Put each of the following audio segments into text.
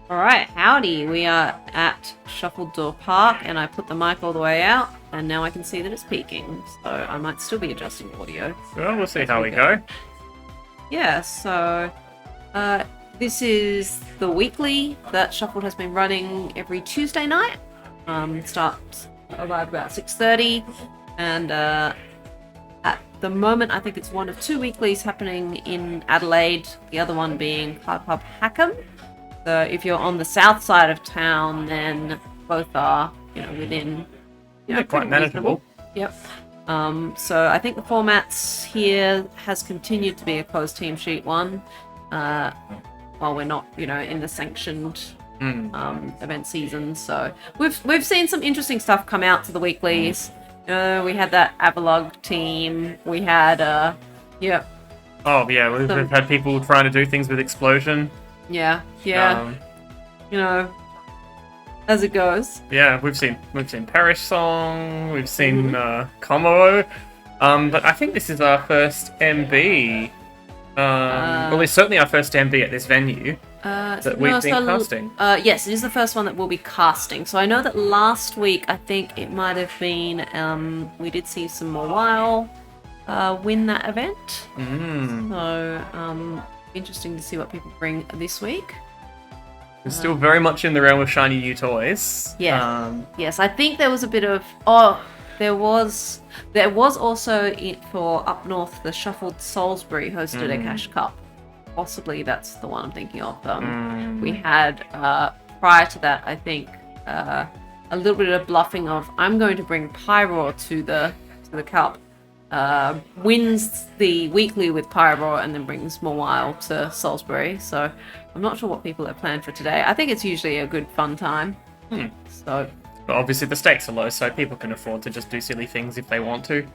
Alright, howdy. We are at Shuffled Door Park, and I put the mic all the way out, and now I can see that it's peaking, so I might still be adjusting audio. Well, we'll see how we go. Yeah, so this is the weekly that Shuffled has been running every Tuesday night. Starts around about 6:30, and at the moment I think it's one of two weeklies happening in Adelaide, the other one being Card Pub Hackham. So if you're on the south side of town, then both are, within, Quite manageable. Yep. So I think the formats here has continued to be a closed team sheet one, while we're not, in the sanctioned event season. So we've seen some interesting stuff come out to the weeklies. We had that Avalog team. We had yep. Oh yeah, we've had people trying to do things with explosion. Yeah. As it goes. Yeah, we've seen Perish Song, we've seen Como, but I think this is our first MB. Well, it's certainly our first MB at this venue that we've been casting. Yes, it is the first one that we'll be casting. So I know that last week, I think it might have been, we did see some more WoW win that event. So, interesting to see what people bring this week. We're still very much in the realm of shiny new toys. Yeah. Yes, I think there was a bit of... there was also for up north, the Shuffled Salisbury hosted a Cash Cup. Possibly that's the one I'm thinking of. We had, prior to that, I think, a little bit of bluffing of, I'm going to bring Pyroar to the cup. Wins the weekly with Pyroar and then brings more Wild to Salisbury. So I'm not sure what people have planned for today. I think it's usually a good fun time. So, but obviously the stakes are low, so people can afford to just do silly things if they want to.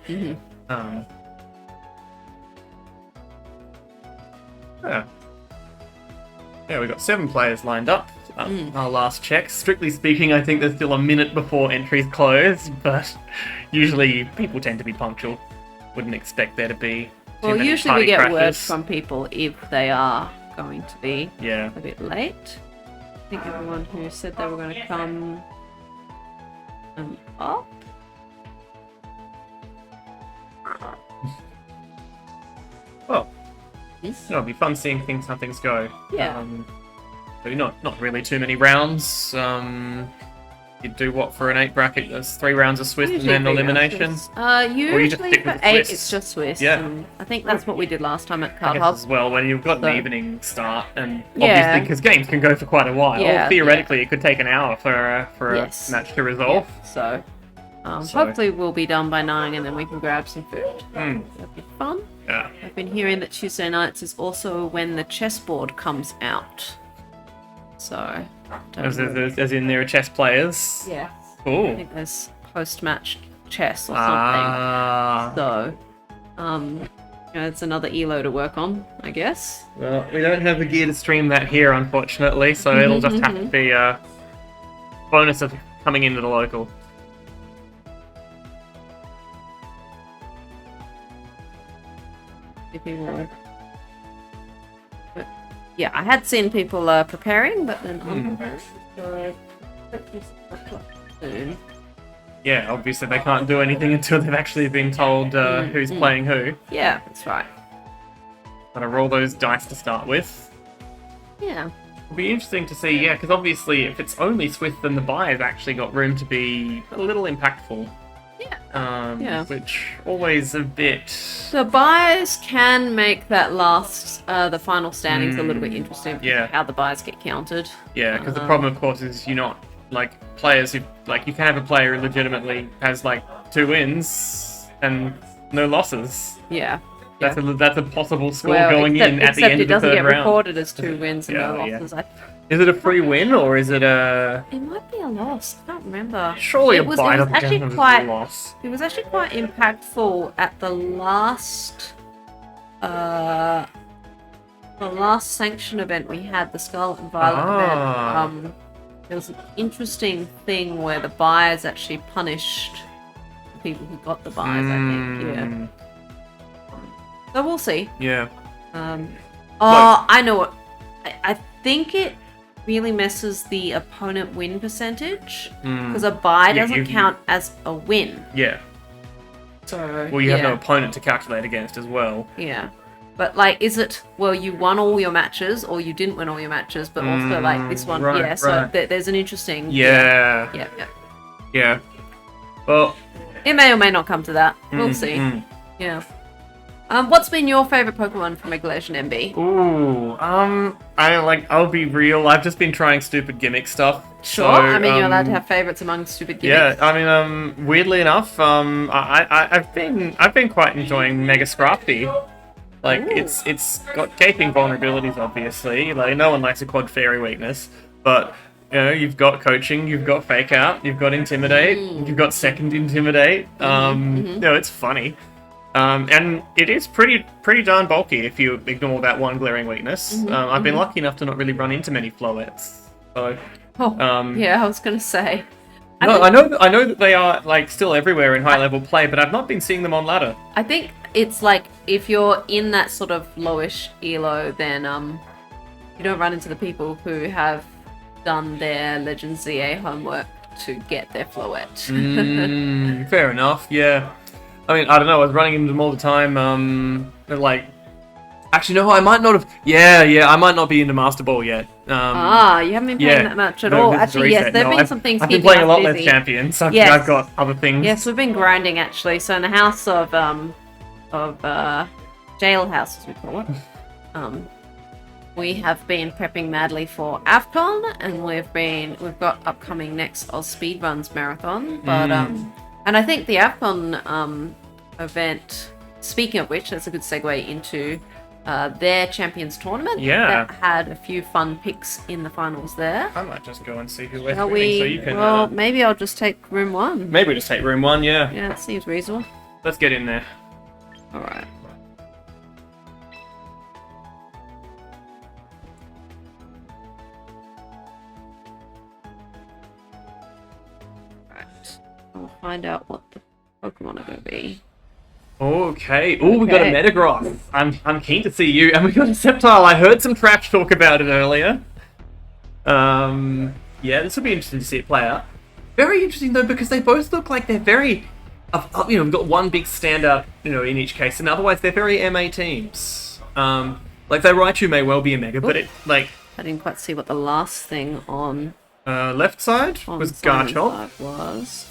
Yeah, we've got 7 players lined up. Our last check. Strictly speaking, I think there's still a minute before entries close, but usually people tend to be punctual. Wouldn't expect there to be too many usually we get crashes. word from people if they are going to be a bit late. I think everyone who said they were going to come up. Well, it'll be fun seeing how things go. Yeah. So not really too many rounds. You do what for an 8 bracket? There's 3 rounds of Swiss and then elimination. Usually just stick for with the 8 Swiss? it's just Swiss. Yeah. And I think that's what we did last time at I Card guess Hub. as well when you've got an evening start, and Yeah. obviously because games can go for quite a while. Yeah, Theoretically, it could take an hour for Yes. a match to resolve. So, hopefully we'll be done by 9 and then we can grab some food. That'd be fun. Yeah. I've been hearing that Tuesday nights is also when the chessboard comes out. So, As in there are chess players. yeah. I Cool. think there's post-match chess or something. So, it's another ELO to work on, I guess. Well, we don't have the gear to stream that here, unfortunately, so it'll just have to be a bonus of coming into the local. If people would. But, yeah, I had seen people preparing, but then unprepared. So, soon. Yeah, obviously they can't do anything until they've actually been told who's playing who. Yeah, that's right. Gotta roll those dice to start with. Yeah. It'll be interesting to see, because obviously if it's only Swiss, then the buyer's actually got room to be a little impactful. Yeah. Which always a bit... So buys can make that last, the final standings a little bit interesting. Yeah. How the buys get counted. Yeah, because the problem, of course, is you're not, players who, you can have a player who legitimately has, 2 wins and no losses. Yeah. That's a possible score going in at the end of the third round. Except it doesn't get recorded as 2 wins and no Yeah. losses. Is it a free win or is it a... It might be a loss. I can't remember. Surely it a was buy doesn't actually count as a quite. loss. It was actually quite impactful at the last sanction event we had, the Scarlet and Violet event. There was an interesting thing where the buyers actually punished the people who got the buys, I think. Yeah. So we'll see. Yeah. I know what. I think it really messes the opponent win percentage Mm. because a bye Yeah, doesn't count as a win. Yeah. So Well, you have no opponent to calculate against as well. Yeah. But like, is it, well, you won all your matches or you didn't win all your matches, but also like this one, right, yeah. So right. there's an interesting. Yeah. Yeah. Yeah. Well, It may or may not come to that. We'll see. mm. Yeah. What's been your favorite Pokemon from Regulation MB? Ooh, I'll be real. I've just been trying stupid gimmick stuff. Sure. So, I mean, you're allowed to have favorites among stupid gimmicks. Yeah, I mean, weirdly enough, I've been quite enjoying Mega Scrafty. Like, Ooh. it's got gaping vulnerabilities, obviously. Like, no one likes a quad fairy weakness, but you know, you've got coaching, you've got fake out, you've got intimidate, you've got second intimidate. You know, it's funny. And it is pretty darn bulky if you ignore that one glaring weakness. I've been lucky enough to not really run into many flowets. So, Yeah, I was gonna say. I know that they are like still everywhere in high level play, but I've not been seeing them on ladder. I think it's like if you're in that sort of lowish elo, then you don't run into the people who have done their Legend ZA homework to get their Floette. Fair enough, yeah. I mean, I don't know, I was running into them all the time, like... Actually, no, I might not have... Yeah, I might not be into Master Ball yet. You haven't been playing that much at all. this is Actually, reset. yes, there have been some things I've been keeping playing a us lot busy. less Champions. I've Yes. got other things. Yes, we've been grinding actually. So in the house of Jailhouse, as we call it, we have been prepping madly for AFCON, and we've got upcoming next Oz Speedruns marathon. But and I think the AFCON event. Speaking of which, that's a good segue into their Champions tournament. Yeah. That had a few fun picks in the finals there. I might just go and see who we're Shall streaming, we? so you can... Well, maybe I'll just take room one. maybe we just take room one, yeah. Yeah, that seems reasonable. Let's get in there. Alright. Right. I'll find out what the Pokemon are going to be. Okay. Oh, we got a Metagross. I'm keen to see you. And we got a Sceptile. I heard some trash talk about it earlier. Yeah, this will be interesting to see it play out. Very interesting though, because they both look like they're very, you know, we've got one big standout, you know, in each case, and otherwise they're very MA teams. Like their Raichu may well be a Mega, but it like I didn't quite see what the last thing on left side was Simon's Garchomp. side was.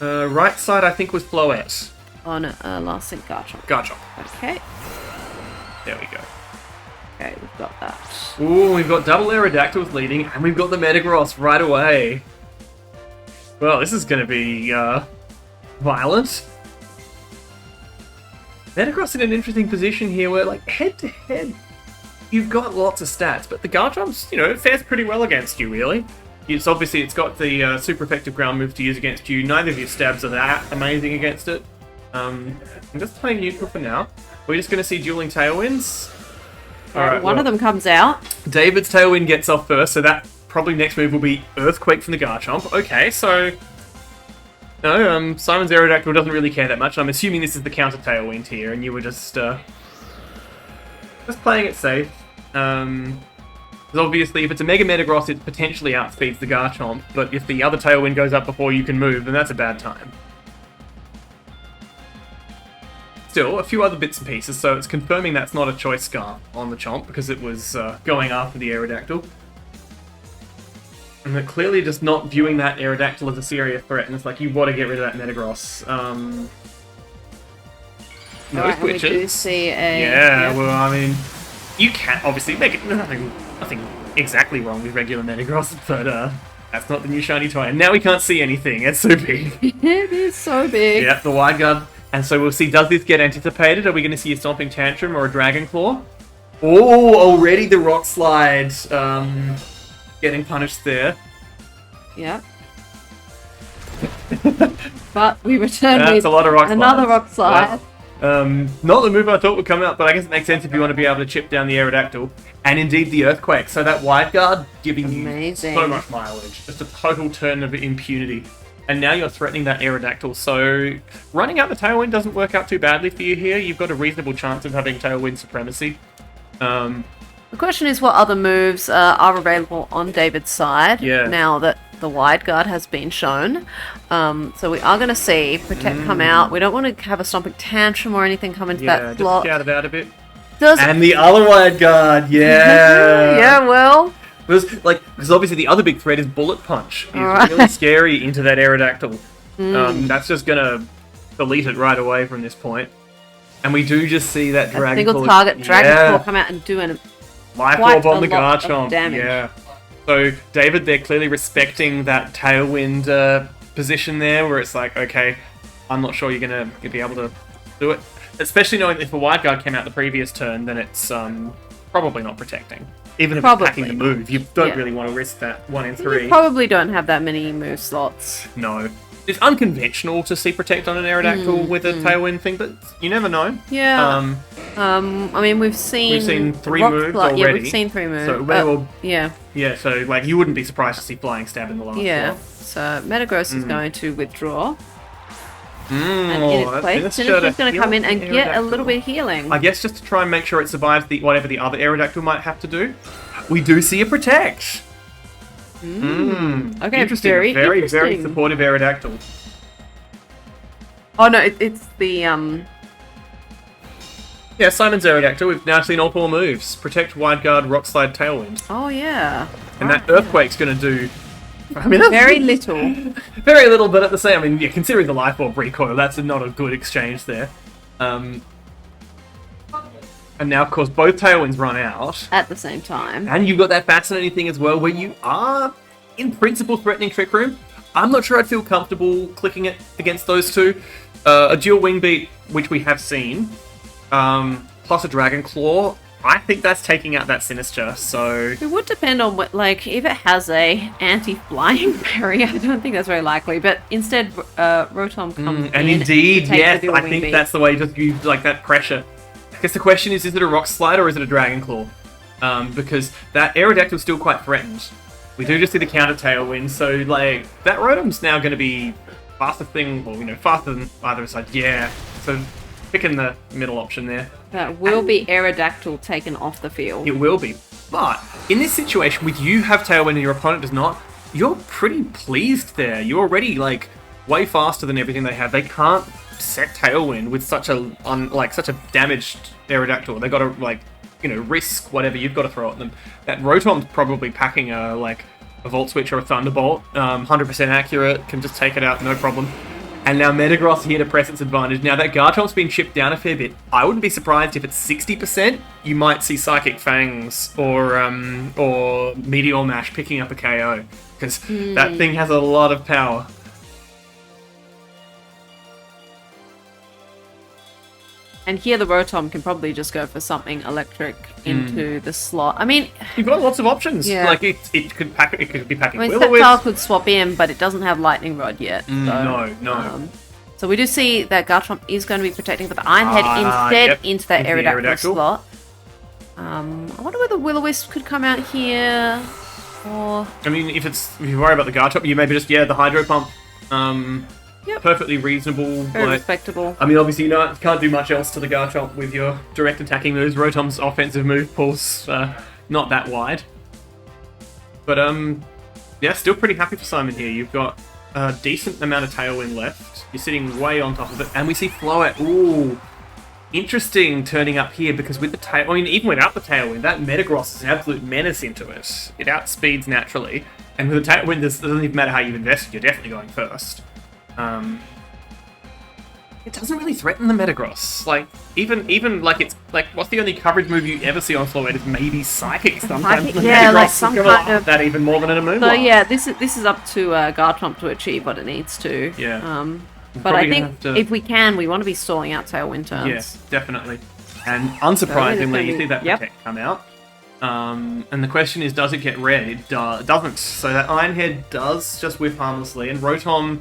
Right side I think was Floette. On last thing, Garchomp. Garchomp. Okay. There we go. Okay, we've got that. Ooh, we've got double Aerodactyls leading, and we've got the Metagross right away. Well, this is going to be violent. Metagross in an interesting position here, where like head to head, you've got lots of stats, but the Garchomp's, you know, it fares pretty well against you, really. It's obviously it's got the super effective ground move to use against you. Neither of your stabs are that amazing against it. I'm just playing neutral for now. We're just going to see dueling Tailwinds. Alright, one of them comes out. David's Tailwind gets off first, so that probably next move will be Earthquake from the Garchomp. Okay, so... No, Simon's Aerodactyl doesn't really care that much. I'm assuming this is the counter Tailwind here, and you were just playing it safe. Because obviously, if it's a Mega Metagross, it potentially outspeeds the Garchomp, but if the other Tailwind goes up before you can move, then that's a bad time. Still, a few other bits and pieces, so it's confirming that's not a Choice Scarf on the Chomp, because it was going after the Aerodactyl. And they're clearly just not viewing that Aerodactyl as a serious threat, and it's like, you want to get rid of that Metagross. No Alright, we do switches. see a... Yeah, yep. well, I mean, you can't obviously make it nothing exactly wrong with regular Metagross, but that's not the new shiny toy. And now we can't see anything. It's so big. It is so big. Yep, the Wide Guard. And so we'll see, does this get anticipated? Are we going to see a Stomping Tantrum or a Dragon Claw? Oh, already the Rock Slide getting punished there. Yep. But we return That's with a lot of Rock Slides. another Rock Slide. Not the move I thought would come out, but I guess it makes sense if you want to be able to chip down the Aerodactyl. And indeed the Earthquake. So that Wide Guard giving Amazing. you so much mileage. Just a total turn of impunity. And now you're threatening that Aerodactyl, so running out the Tailwind doesn't work out too badly for you here. You've got a reasonable chance of having Tailwind supremacy. The question is what other moves are available on David's side now that the wide guard has been shown. So we are going to see Protect come out. We don't want to have a Stomping Tantrum or anything come into that slot. Just shout it out a bit. And the other wide guard, yeah, well... Because obviously the other big threat is Bullet Punch. It's really scary into that Aerodactyl. That's just going to delete it right away from this point. And we do just see that Dragon Claw. Single target Dragon Claw come out and do Life Orb on the Garchomp. Yeah. So David, they're clearly respecting that Tailwind position there, where it's like, okay, I'm not sure you're going to be able to do it. Especially knowing if a wide guard came out the previous turn, then it's probably not protecting. Even if it's packing the move, you don't really want to risk that 1 in 3. You probably don't have that many move slots. No. It's unconventional to see Protect on an Aerodactyl with a Tailwind thing, but you never know. Yeah. I mean, we've seen 3 moves already. Yeah, we've seen 3 moves. So, yeah, so like you wouldn't be surprised to see Flying Stab in the last slot. So Metagross is going to withdraw. And in its place, Sinister's going to come in and get a little bit of healing. I guess just to try and make sure it survives whatever the other Aerodactyl might have to do. We do see a Protect. Okay, interesting. Very very supportive Aerodactyl. Oh no, it's the Yeah, Simon's Aerodactyl. We've now seen all 4 moves: Protect, Wide Guard, Rock Slide, Tailwind. Oh yeah. And that Earthquake's going to do. I mean, very little. Very little, but at the same, I mean, yeah, considering the Life Orb recoil, that's not a good exchange there. And now, of course, both Tailwinds run out. At the same time. And you've got that fascinating thing as well, where you are, in principle, threatening Trick Room. I'm not sure I'd feel comfortable clicking it against those two. A dual Wing Beat, which we have seen, plus a Dragon Claw. I think that's taking out that Sinister, so... It would depend on what, like, if it has a anti-flying barrier, I don't think that's very likely, but instead, Rotom comes in. And indeed, yes, I think beat. that's the way, just use, like, that pressure. I guess the question is it a Rock Slide or is it a Dragon Claw? Because that Aerodactyl is still quite threatened. We do just see the counter Tailwind, so, like, that Rotom's now going to be faster thing, well, you know, faster than either side. Yeah, so picking the middle option there. That will be Aerodactyl taken off the field. It will be. But in this situation, with you have Tailwind and your opponent does not, you're pretty pleased there. You're already, like, way faster than everything they have. They can't set Tailwind with such a damaged Aerodactyl. They got to, like, you know, risk whatever you've got to throw at them. That Rotom's probably packing a Volt Switch or a Thunderbolt. 100% accurate, can just take it out, no problem. And now Metagross here to press its advantage. Now that Garchomp's been chipped down a fair bit. I wouldn't be surprised if it's 60%. You might see Psychic Fangs or Meteor Mash picking up a KO. Because that thing has a lot of power. And here the Rotom can probably just go for something electric into the slot. I mean... You've got lots of options. Yeah. Like, it could be packing I mean, Will-O-Wisp. Sceptile could swap in, but it doesn't have Lightning Rod yet. So, No. So we do see that Garchomp is going to be protecting with the Iron Head instead into that Aerodactyl slot. I wonder whether Will-O-Wisp could come out here, or... I mean, if you worry about the Garchomp, you maybe just, the Hydro Pump. Perfectly reasonable. Very respectable. I mean, obviously, you can't do much else to the Garchomp with your direct attacking moves. Rotom's offensive move pool's not that wide. But, still pretty happy for Simon here. You've got a decent amount of Tailwind left. You're sitting way on top of it. And we see Float. Ooh, interesting turning up here, because with the Tailwind, I mean, even without the Tailwind, that Metagross is an absolute menace into it. It outspeeds naturally. And with the Tailwind, it doesn't even matter how you've invested, you're definitely going first. It doesn't really threaten the Metagross. Like, even like it's like, what's the only coverage move you ever see on Float is maybe Psychic sometimes. Psychic, yeah, like some kind of that even more than in a move. So yeah, this is up to Garchomp to achieve what it needs to. Yeah. But I think if we can, we want to be stalling out Tailwind turns. Yes, definitely. And unsurprisingly, you see that Protect come out. And the question is, does it get red? It doesn't. So that Iron Head does just whiff harmlessly, and Rotom.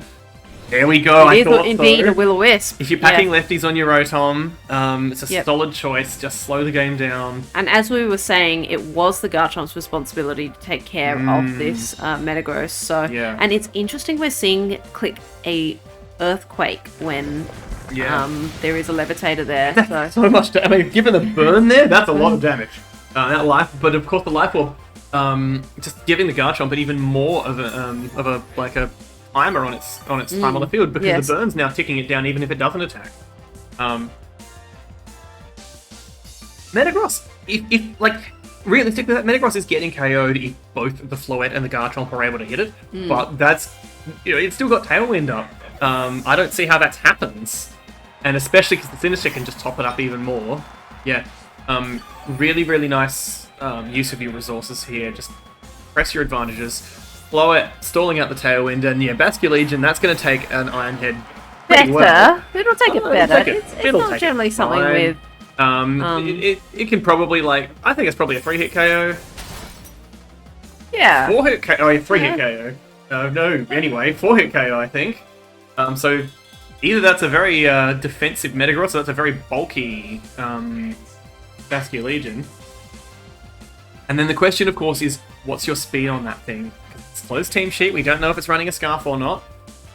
There we go. It is indeed a Will-O-Wisp. If you're packing lefties on your Rotom, it's a solid choice. Just slow the game down. And as we were saying, it was the Garchomp's responsibility to take care of this Metagross. So, and it's interesting we're seeing it click a Earthquake when there is a Levitator there. So much. I mean, given the burn there, that's a lot of damage. that life, but of course the life orb just giving the Garchomp even more of a timer on its time on the field, because the burn's now ticking it down even if it doesn't attack. Metagross, if like realistically, that Metagross is getting KO'd if both the Floette and the Garchomp are able to hit it, but that's, it's still got Tailwind up. I don't see how that happens, and especially because the Sinister can just top it up even more. Yeah, really, really nice use of your resources here. Just press your advantages. Floette stalling out the Tailwind, and yeah, Basculegion, that's going to take an Iron Head pretty well. It'll take it better. It's not generally something with... It can probably, like, I think it's probably a 3-hit KO. Yeah. 4-hit KO, 3-hit KO. No, anyway, 4-hit KO, I think. So either that's a very defensive Metagross, or that's a very bulky Basculegion. And then the question, of course, is what's your speed on that thing? Because it's closed team sheet, we don't know if it's running a Scarf or not.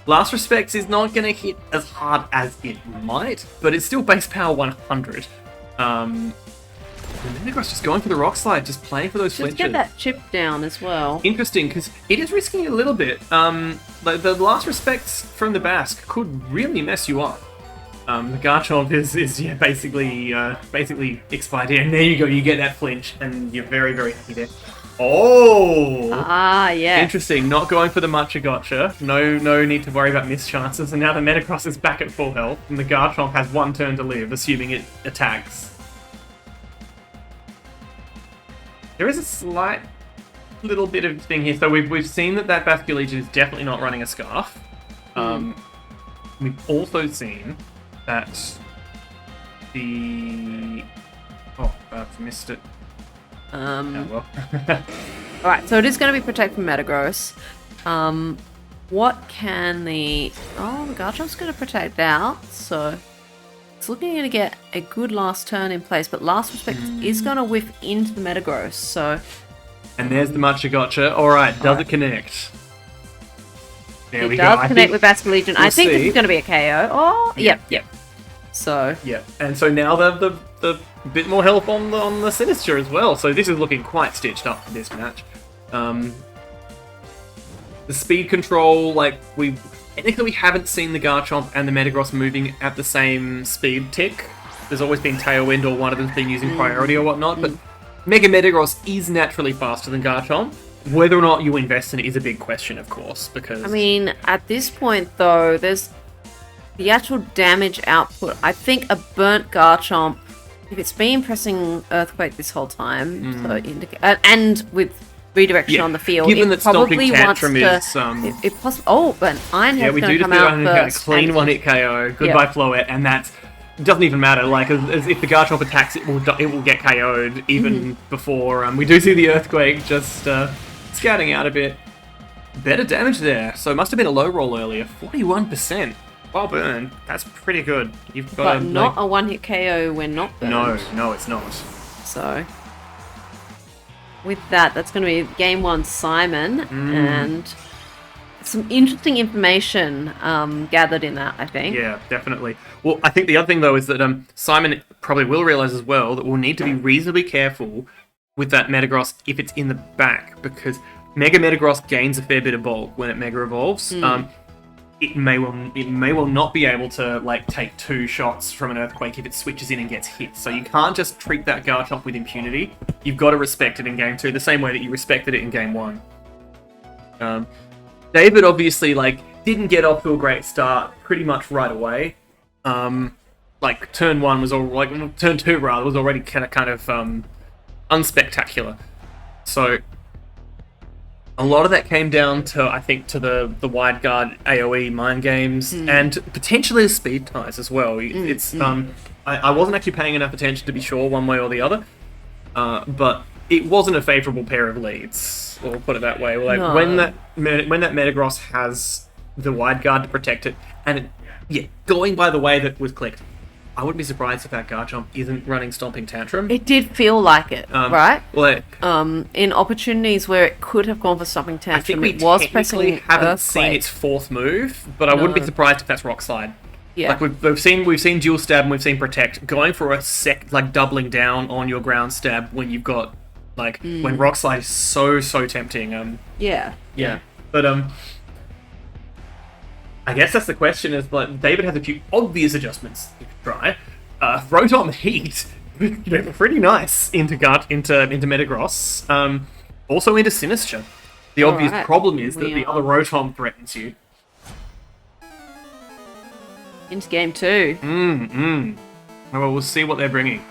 Last Respects is not going to hit as hard as it might, but it's still base power 100. The Metagross just going for the Rock Slide, just playing for those flinches. Just get that chip down as well. Interesting, because it is risking a little bit. Like the Last Respects from the Basque could really mess you up. The Garchomp is basically expired here, and there you go, you get that flinch, and you're very, very happy there. Oh! Yeah. Interesting, not going for the Matcha Gotcha. No need to worry about missed chances, and now the Metagross is back at full health, and the Garchomp has one turn to live, assuming it attacks. There is a slight little bit of thing here. So we've seen that Basculegion is definitely not running a Scarf. We've also seen that the... Oh, I've missed it. Well. Alright, so it is going to be Protect from Metagross. What can the... Oh, the Garchomp's going to Protect out, so... It's looking to get a good last turn in place, but Last Respect is going to whiff into the Metagross, so... And there's the Matcha Gotcha. Alright, does it connect? There we go. It does connect with Basculegion. I think this is going to be a KO. Oh, yep. So... Yeah, and so now the bit more help on the Sinister as well, so this is looking quite stitched up for this match. The speed control, like, technically we haven't seen the Garchomp and the Metagross moving at the same speed tick. There's always been Tailwind, or one of them's been using priority or whatnot, but Mega Metagross is naturally faster than Garchomp. Whether or not you invest in it is a big question, of course, because... I mean, at this point, though, there's the actual damage output. I think a burnt Garchomp, if it's been pressing Earthquake this whole time, so and with redirection on the field, given it that probably wants Tantrum to... is... If possible, oh, but Iron Head's going to come out first. Clean one-hit KO, goodbye Floette, and that's... Doesn't even matter, like, as if the Garchomp attacks, it will get KO'd even before. We do see the Earthquake just scouting out a bit. Better damage there, so it must have been a low roll earlier. 41%. Well burned. That's pretty good. You've got but not a one-hit KO when not burned. No, it's not. So, with that's going to be Game 1 Simon, and some interesting information gathered in that, I think. Yeah, definitely. Well, I think the other thing, though, is that Simon probably will realise as well that we'll need to be reasonably careful with that Metagross if it's in the back, because Mega Metagross gains a fair bit of bulk when it Mega Evolves. It may well not be able to, like, take 2 shots from an Earthquake if it switches in and gets hit. So you can't just treat that Garchomp with impunity. You've got to respect it in Game 2 the same way that you respected it in Game 1. David obviously, like, didn't get off to a great start pretty much right away. Like, turn 1 was turn 2 rather was already kind of unspectacular. So a lot of that came down to, I think, to the wide guard AoE mind games and potentially the speed ties as well. I wasn't actually paying enough attention to be sure one way or the other, but it wasn't a favourable pair of leads. We'll put it that way. Like, No. when that Metagross has the wide guard to protect it, and going by the way that was clicked, I wouldn't be surprised if that Garchomp isn't running Stomping Tantrum. It did feel like it, right? Like, in opportunities where it could have gone for Stomping I think Tantrum, we it was technically pressing haven't Earthquake. seen its 4th move, but I wouldn't be surprised if that's Rock Slide. Yeah. Like we've seen dual stab and we've seen protect. Going for a doubling down on your ground stab when you've got when rock slide is so tempting. Yeah. Yeah. But I guess that's the question. Is like David has a few obvious adjustments you could try. Rotom Heat, pretty nice into Metagross. Also into Sinister. The obvious problem is that the other Rotom threatens you. Into game 2. Well, we'll see what they're bringing.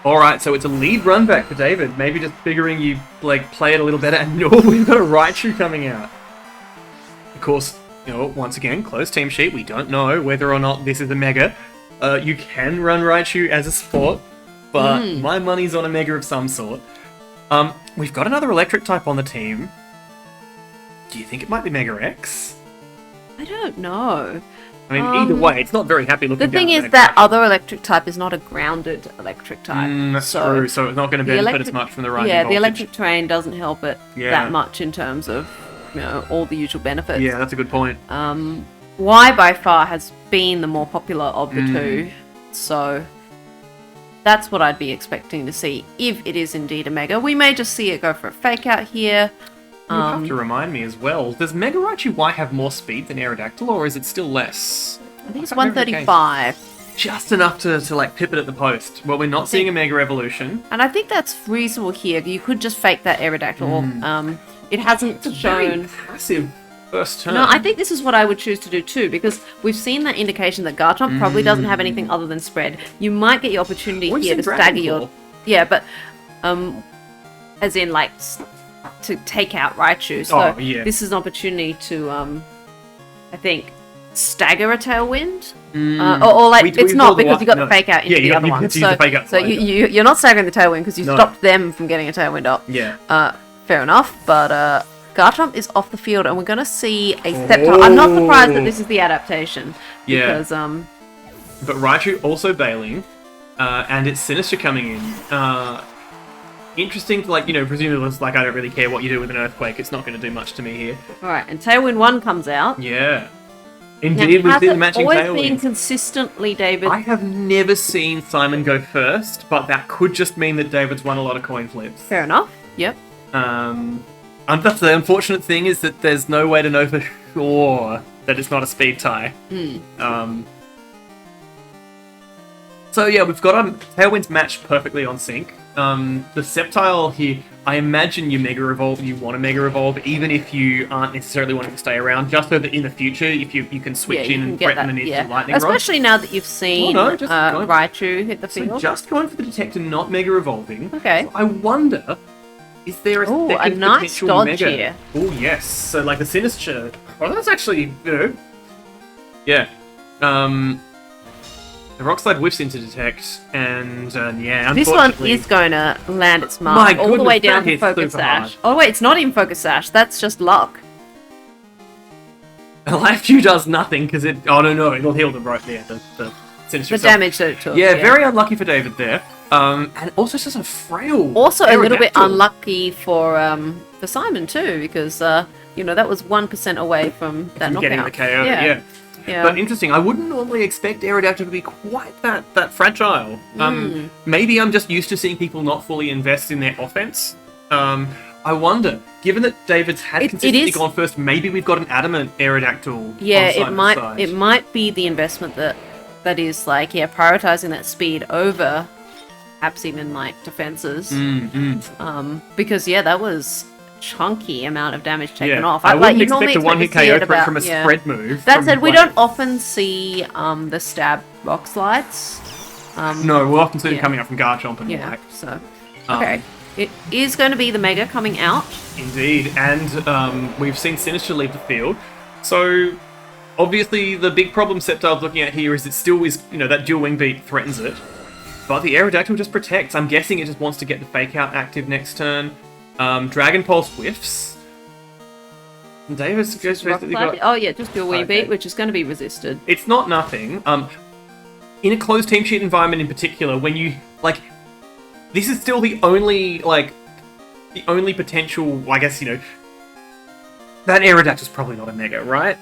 Alright, so it's a lead run back for David. Maybe just figuring you play it a little better. And we've got a Raichu coming out. Of course, once again, closed team sheet. We don't know whether or not this is a Mega. You can run Raichu as a sport, but my money's on a Mega of some sort. We've got another electric type on the team. Do you think it might be Mega X? I don't know. I mean, either way, it's not very happy looking. The thing is that other electric type is not a grounded electric type. That's true, so it's not going to benefit as much from the rising voltage. The electric terrain doesn't help it that much in terms of, all the usual benefits. Yeah, that's a good point. Y by far has been the more popular of the two, so that's what I'd be expecting to see if it is indeed a Mega. We may just see it go for a fake out here. You have to remind me as well. Does Mega Raichu Y have more speed than Aerodactyl, or is it still less? I think it's 135. Just enough to pip it at the post. Well, we're not seeing a Mega Evolution. And I think that's reasonable here. You could just fake that Aerodactyl. It hasn't shown... Very passive first turn. No, I think this is what I would choose to do too, because we've seen that indication that Garchomp probably doesn't have anything other than spread. You might get your opportunity here to stagger your... Yeah, but... as in, to take out Raichu. So this is an opportunity to, I think, stagger a Tailwind. It's not because you got the fake out into the other one. So you're not staggering the Tailwind because you stopped them from getting a Tailwind up. Yeah. Fair enough, but Garchomp is off the field and we're going to see a Sceptile. I'm not surprised that this is the adaptation. Because, But Raichu also bailing, and it's Sinister coming in. Interesting to, presumably it's I don't really care what you do with an Earthquake, it's not going to do much to me here. Alright, and Tailwind 1 comes out. Yeah. Indeed, we've seen the matching Tailwind. Has it always been consistently, David? I have never seen Simon go first, but that could just mean that David's won a lot of coin flips. Fair enough, yep. And that's the unfortunate thing, is that there's no way to know for sure that it's not a speed tie. So yeah, we've got Tailwind's matched perfectly on sync. The Sceptile here, I imagine you want to Mega Evolve, even if you aren't necessarily wanting to stay around, just so that in the future, if you can switch in and threaten an instant Lightning Rod. Especially now that you've seen Raichu hit the field. So just going for the Detector, not Mega Evolving. Okay. So I wonder, is there a second nice potential dodge Mega? Here. Oh yes, so the Sinister. Oh, that's actually yeah. The Rock Slide whiffs into Detect, and this one is going to land its mark all the way down to Focus Sash. Oh wait, it's not even Focus Sash. That's just luck. Life Q does nothing because it. Oh no, it'll heal the the Sinister. The damage that it took. Yeah, very unlucky for David there. And also just a frail. Also a little bit unlucky for Simon too, because that was 1% away from that knockout. Getting the KO. Yeah. But interesting, I wouldn't normally expect Aerodactyl to be quite that fragile. Maybe I'm just used to seeing people not fully invest in their offense. I wonder, given that David's had consistently gone first, maybe we've got an adamant Aerodactyl. Yeah, it might be the investment that is prioritizing that speed over perhaps even defenses. Because that was chunky amount of damage taken off. I wouldn't expect a one-hit KO from a spread move. That said, we don't often see the stab rock slides. No, we'll often see them coming up from Garchomp and so okay. It is going to be the Mega coming out. Indeed, and we've seen Sinister leave the field. So obviously the big problem Sceptile's looking at here is it still is, that dual wing beat threatens it. But the Aerodactyl just protects. I'm guessing it just wants to get the fake out active next turn. Dragon Pulse whiffs. And Davis goes basically got... Oh yeah, just do a wee beat, which is going to be resisted. It's not nothing. In a closed team sheet environment in particular, when you this is still the only potential. I guess that Aerodactyl's probably not a Mega, right?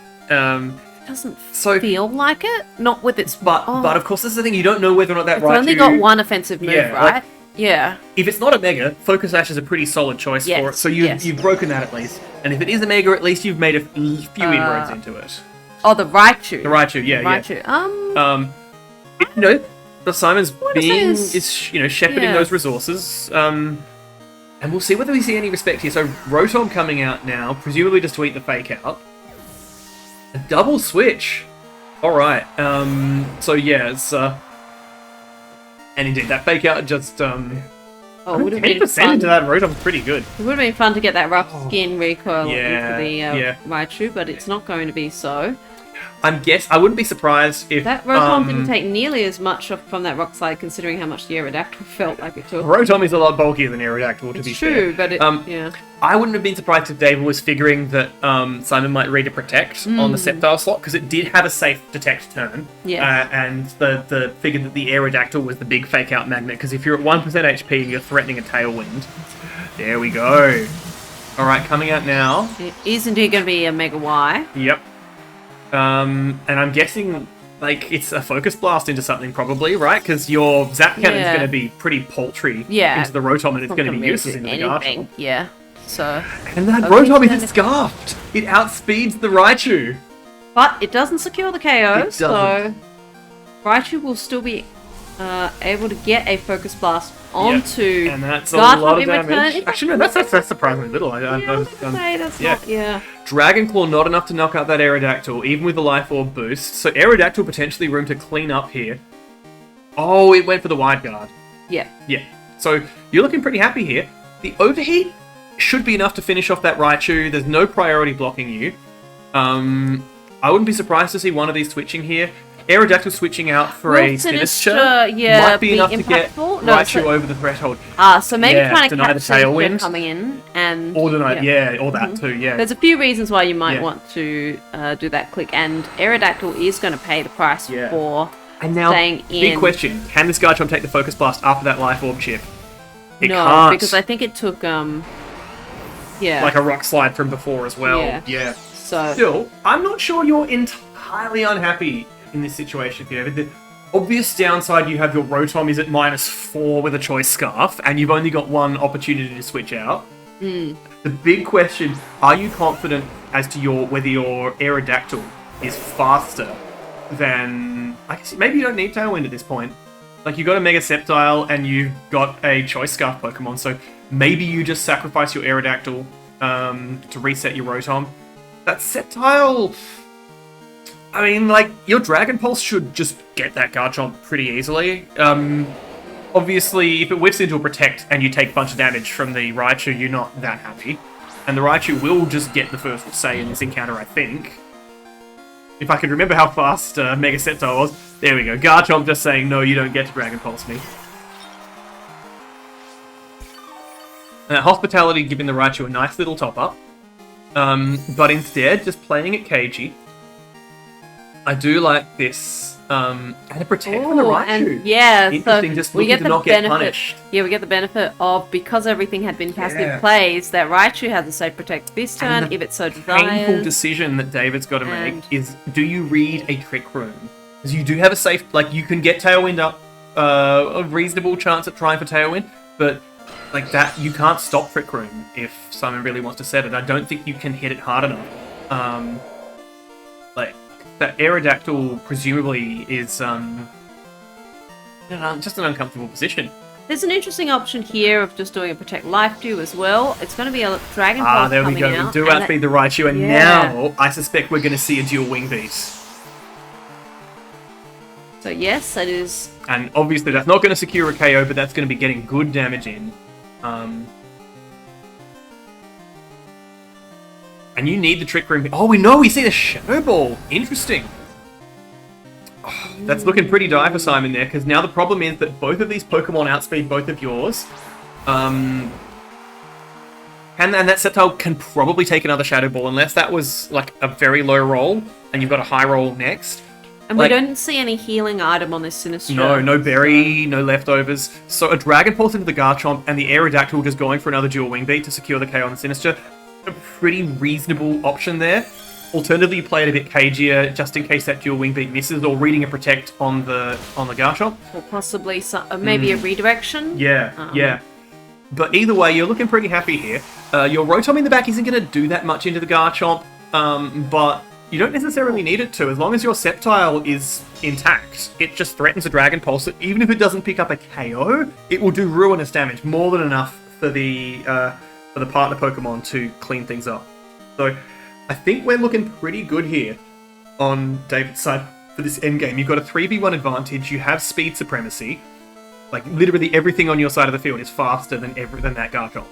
doesn't So- feel like it. Not with its... But of course, this is the thing. You don't know whether or not that it's Raichu... only got one offensive move, Yeah, right? like- yeah. If it's not a Mega, Focus Sash is a pretty solid choice for it. Yes, So yes. you've broken that at least. And if it is a Mega, at least you've made a few inroads into it. Oh, the Raichu. The Raichu, yeah, Raichu. The Simon's wanna say being is- is shepherding yeah. those resources. And we'll see whether we see any respect here. So Rotom coming out now, presumably just to eat the fake out. A double switch. All right. So yeah, it's and indeed that fake out just Oh, it would have been 10% fun. into that Rotom's pretty good. It would have been fun to get that rough skin recoil Yeah, into the yeah. Raichu, but it's not going to be so. I wouldn't be surprised if That Rotom didn't take nearly as much off from that rock slide, considering how much the Aerodactyl felt like it took. Rotom is a lot bulkier than Aerodactyl, to It's be true, fair. but it, yeah. I wouldn't have been surprised if David was figuring that Simon might read a Protect on the Sceptile slot, because it did have a safe Detect turn. Yes. And the figured that the Aerodactyl was the big fake-out magnet, because if you're at 1% HP and you're threatening a Tailwind... There we go. Alright, coming out now. It is indeed going to be a Mega Y. Yep. And I'm guessing, like, it's a Focus Blast into something, probably, right? Because your Zap Cannon's Yeah. going to be pretty paltry Yeah. into the Rotom, and it's Not going to gonna be really useless do into the anything. Garchomp. Yeah. So, And that Okay, Rotom then is it- scarfed! It outspeeds the Raichu! but it doesn't secure the KO, It so doesn't. Raichu will still be able to get a Focus Blast onto And that's a Garchomp lot of in return. damage. It's Actually, no, that's surprisingly little. yeah, I was gonna say that's yeah. not. Yeah. Dragon Claw not enough to knock out that Aerodactyl, even with the Life Orb boost. So Aerodactyl potentially room to clean up here. Oh, it went for the Wide Guard. Yeah. Yeah. So you're looking pretty happy here. The Overheat should be enough to finish off that Raichu. There's no priority blocking you. I wouldn't be surprised to see one of these switching here. Aerodactyl switching out for Will a Sinister, Sinister yeah, might be be enough to get impactful? No, Raichu so- over the threshold. So maybe Yeah, trying to deny catch the Sinister Tailwind. coming in and Or deny, yeah, or that too, yeah. There's a few reasons why you might Yeah. want to do that click, and Aerodactyl is going to pay the price Yeah. for And now, staying big in. question: can this Garchomp take the Focus Blast after that Life Orb chip? It no, can't. because I think it took yeah. Like a Rock Slide from before as well. Yeah. Yeah. So Still, I'm not sure you're entirely unhappy in this situation, David. The obvious downside you have your Rotom is at -4 with a Choice Scarf, and you've only got one opportunity to switch out. The big question: are you confident as to whether your Aerodactyl is faster than? I guess maybe you don't need Tailwind at this point. Like, you've got a Mega Sceptile and you've got a Choice Scarf Pokemon, so maybe you just sacrifice your Aerodactyl to reset your Rotom. That Sceptile... I mean, like, your Dragon Pulse should just get that Garchomp pretty easily. Obviously, if it whiffs into a Protect and you take a bunch of damage from the Raichu, you're not that happy. And the Raichu will just get the first say in this encounter, I think. If I can remember how fast Mega Sceptile was. There we go. Garchomp just saying, no, you don't get to Dragon Pulse me. And that Hospitality giving the Raichu a nice little top-up. But instead, just playing it cagey. I do like this. And a Protect from the Ooh, Raichu. and yeah, Interesting, so just we looking get to the not get benefit. punished. Yeah, we get the benefit of, because everything had been passive Yeah. plays, that Raichu has a safe Protect this turn And the if it so painful desires. decision that David's got to make And- is, do you read a Trick Room? Because you do have a safe, like, you can get Tailwind up, a reasonable chance at trying for Tailwind, but, like, that, you can't stop Trick Room if Simon really wants to set it. I don't think you can hit it hard enough. Like, that Aerodactyl presumably is, just an uncomfortable position. There's an interesting option here of just doing a Protect Life Dew as well. It's going to be a Dragon Pulse There we coming go. out. We do and outspeed the Raichu, and Yeah. now I suspect we're going to see a dual Wing Beat. So yes, that is... And obviously that's not going to secure a KO, but that's going to be getting good damage in. And you need the Trick Room. Oh, we see the Shadow Ball. Interesting. Oh, that's looking pretty dire for Simon there, because now the problem is that both of these Pokemon outspeed both of yours. And that Sceptile can probably take another Shadow Ball, unless that was like a very low roll, and you've got a high roll next. And Like- we don't see any healing item on this Sinistcha. No berry, no leftovers. So a Dragon Pulse into the Garchomp and the Aerodactyl just going for another dual Wing Beat to secure the KO on the Sinistcha. A pretty reasonable option there. Alternatively, you play it a bit cagier, just in case that dual wing beat misses, or reading a protect on the Garchomp. Or possibly maybe a redirection. Yeah, yeah. But either way, you're looking pretty happy here. Your Rotom in the back isn't going to do that much into the Garchomp, but you don't necessarily need it to. As long as your Sceptile is intact, it just threatens a Dragon Pulse. Even if it doesn't pick up a KO, it will do ruinous damage, more than enough for the partner Pokemon to clean things up. So I think we're looking pretty good here on David's side for this endgame. You've got a 3v1 advantage, you have speed supremacy. Like, literally everything on your side of the field is faster than that Garchomp.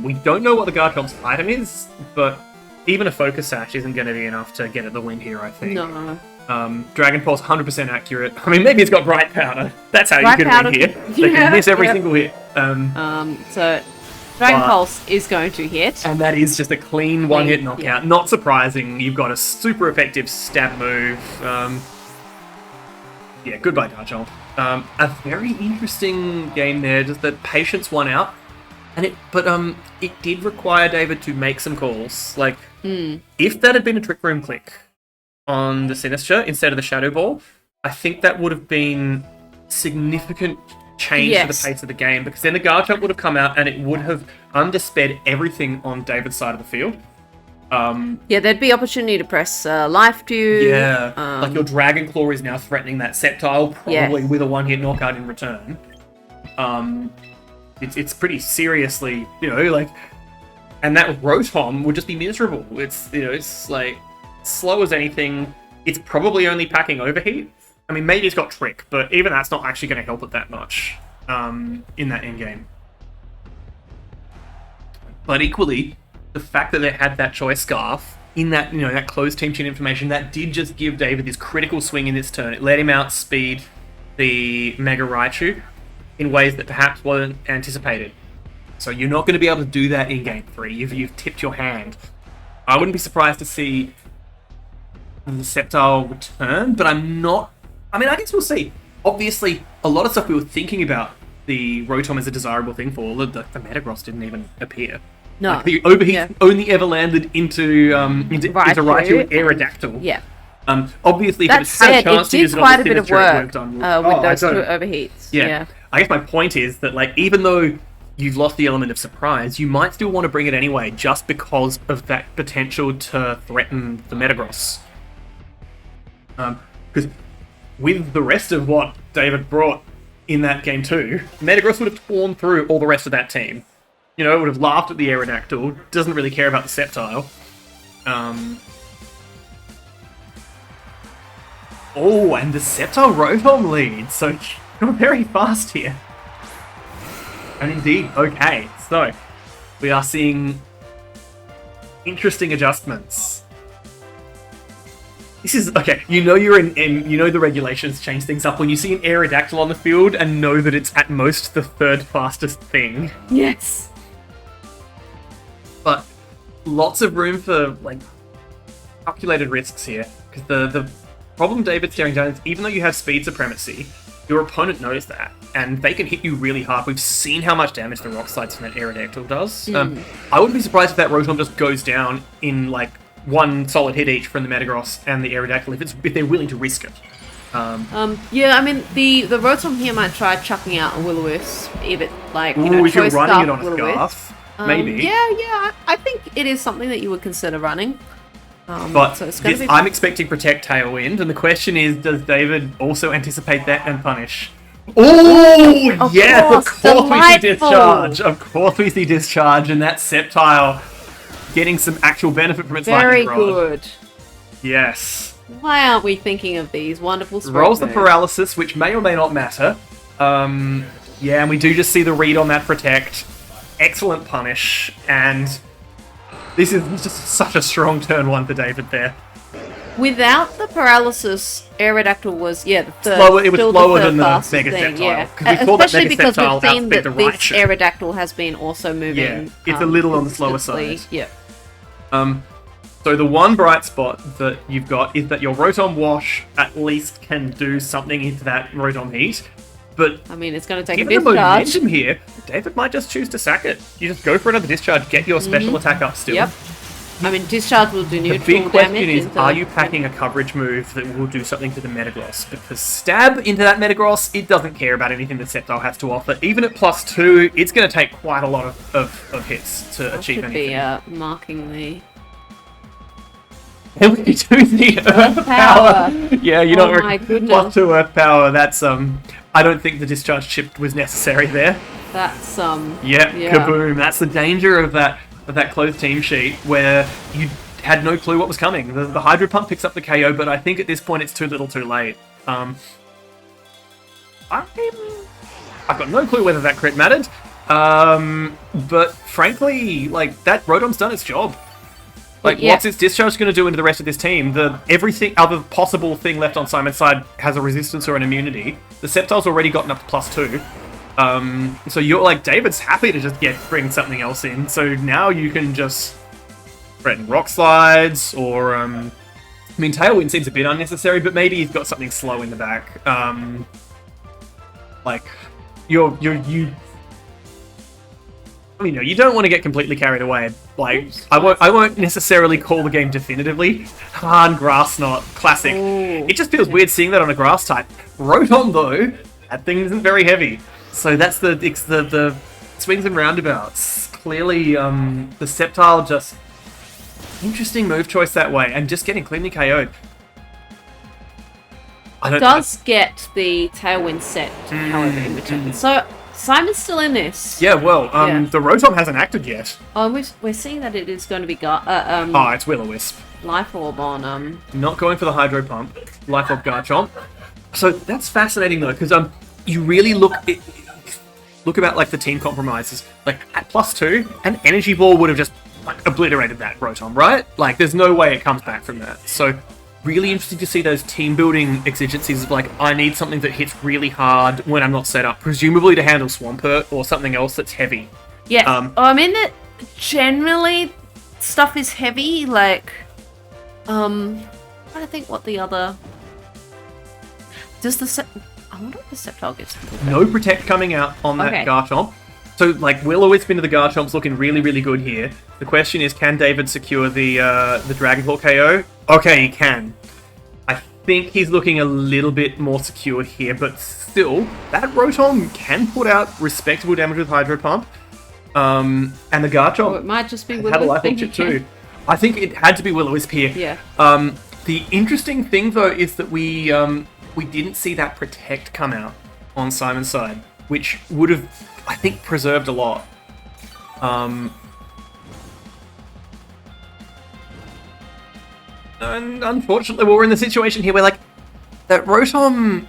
We don't know what the Garchomp's item is, but even a Focus Sash isn't going to be enough to get it the win here, I think. No. Dragon Pulse, 100% accurate. I mean, maybe it's got Bright Powder. That's how Bright you can Powder, win here. They can miss every single hit. So Dragon Pulse is going to hit. And that is just a clean one-hit knockout. Yeah. Not surprising. You've got a super effective stab move. Yeah, goodbye, Garchomp. A very interesting game there. Just that Patience won out. But it did require David to make some calls. Like, if that had been a Trick Room click on the Sinister instead of the Shadow Ball, I think that would have been significant change to the pace of the game, because then the Garchomp would have come out and it would have undersped everything on David's side of the field. There'd be opportunity to press Life Dew. Yeah, like your Dragon Claw is now threatening that Sceptile, probably with a one-hit knockout in return. It's pretty seriously, and that Rotom would just be miserable. It's like slow as anything. It's probably only packing Overheat. I mean, maybe it's got Trick, but even that's not actually going to help it that much in that endgame. But equally, the fact that they had that Choice Scarf in that, that closed team chain information, that did just give David this critical swing in this turn. It let him outspeed the Mega Raichu in ways that perhaps weren't anticipated. So you're not going to be able to do that in Game 3. You've tipped your hand. I wouldn't be surprised to see the Sceptile return, but I'm not... I mean, I guess we'll see. Obviously, a lot of stuff we were thinking about the Rotom as a desirable thing for, the Metagross didn't even appear. No. Like, the Overheat only ever landed into Raichu and Aerodactyl. Yeah. Obviously, that if it had a chance to use it on the Sinister, it worked on. With those two Overheats. Yeah. I guess my point is that, like, even though you've lost the element of surprise, you might still want to bring it anyway, just because of that potential to threaten the Metagross. Because with the rest of what David brought in that game too, Metagross would have torn through all the rest of that team. Would have laughed at the Aerodactyl, doesn't really care about the Sceptile. Oh, and the Sceptile Rotom lead, so you're very fast here. And indeed, okay, so we are seeing interesting adjustments. This is, okay, you're in the regulations change things up when you see an Aerodactyl on the field and know that it's at most the third fastest thing. Yes. But lots of room for, like, calculated risks here. Because the problem David's staring down is, even though you have speed supremacy, your opponent knows that, and they can hit you really hard. We've seen how much damage the Rock Slides from that Aerodactyl does. I wouldn't be surprised if that Rotom just goes down in, like, one solid hit each from the Metagross and the Aerodactyl if they're willing to risk it. I mean, the Rotom here might try chucking out a Will-O-Wisp if it, like, if you're running it on a Will-O-Wisp. Scarf, maybe. I think it is something that you would consider running. But so it's gonna be... I'm expecting Protect Tailwind, and the question is, does David also anticipate that and punish? Oh, yes, of course we see Discharge. Of course we see Discharge, and that Sceptile getting some actual benefit from its Very Lightning Rod. good. Yes. Why aren't we thinking of these wonderful sport Rolls the moves? Paralysis, which may or may not matter. And we do just see the read on that Protect. Excellent punish, and this is just such a strong turn one for David there. Without the paralysis, Aerodactyl was, the third. It was slower than the Mega Sceptile. Yeah. Especially because we've seen that the this Raichu. Aerodactyl has been also moving. Yeah, it's a little on the slower side. Yeah. So the one bright spot that you've got is that your Rotom Wash at least can do something into that Rotom Heat. But I mean, it's going to take a given the discharge. momentum here, David might just choose to sack it. You just go for another discharge, get your special attack up still. Yep. I mean, discharge will do The neutral big question damage. is, into- are you packing a coverage move that will do something to the Metagross? Because stab into that Metagross, it doesn't care about anything that Sceptile has to offer. Even at +2, it's going to take quite a lot of hits to I achieve should be anything. marking the And we do the Earth power. Yeah, you Oh know, my goodness. +2 Earth Power, that's, I don't think the discharge chip was necessary there. That's Yep, yeah. kaboom. That's the danger of that closed team sheet where you had no clue what was coming. The Hydro Pump picks up the KO, but I think at this point it's too little too late. I've got no clue whether that crit mattered. But frankly, like, that Rotom's done its job. Like, Yeah. what's its discharge going to do into the rest of this team? Everything other possible thing left on Simon's side has a resistance or an immunity. The Sceptile's already gotten up to +2. So you're like, David's happy to just bring something else in. So now you can just threaten Rock Slides or, I mean, Tailwind seems a bit unnecessary, but maybe he's got something slow in the back. Like, you you don't want to get completely carried away. Like, I won't necessarily call the game definitively. Hard Grass Knot, classic. Ooh. It just feels weird seeing that on a grass type. Rotom though, that thing isn't very heavy. So that's the swings and roundabouts. Clearly, the Sceptile just interesting move choice that way, and just getting cleanly KO'd. Does get the Tailwind set, however, in between. So Simon's still in this. Yeah, well, Yeah. the Rotom hasn't acted yet. We're seeing that it is going to be It's Will-O-Wisp. Life Orb on Not going for the Hydro Pump. Life Orb Garchomp. So that's fascinating though, because you really look about like the team compromises. Like at +2, an Energy Ball would have just like obliterated that Rotom, right? Like there's no way it comes back from that. So really interesting to see those team building exigencies of like, I need something that hits really hard when I'm not set up, presumably to handle Swampert or something else that's heavy. Yeah. I mean that generally stuff is heavy. Like, I don't think what the other does the. I wonder if the Sceptile gets No Protect coming out on that Okay. Garchomp. So, like, Will-O-Wisp into the Garchomp's looking really, really good here. The question is, can David secure the Dragon Claw KO? Okay, he can. I think he's looking a little bit more secure here, but still, that Rotom can put out respectable damage with Hydro Pump. And the Garchomp Or it might just be had a Will-O-Wisp life thinking, chip too. I think it had to be Will-O-Wisp here. Yeah. The interesting thing, though, is that we didn't see that Protect come out on Simon's side, which would have, I think, preserved a lot. And unfortunately, we're in the situation here where, like, that Rotom...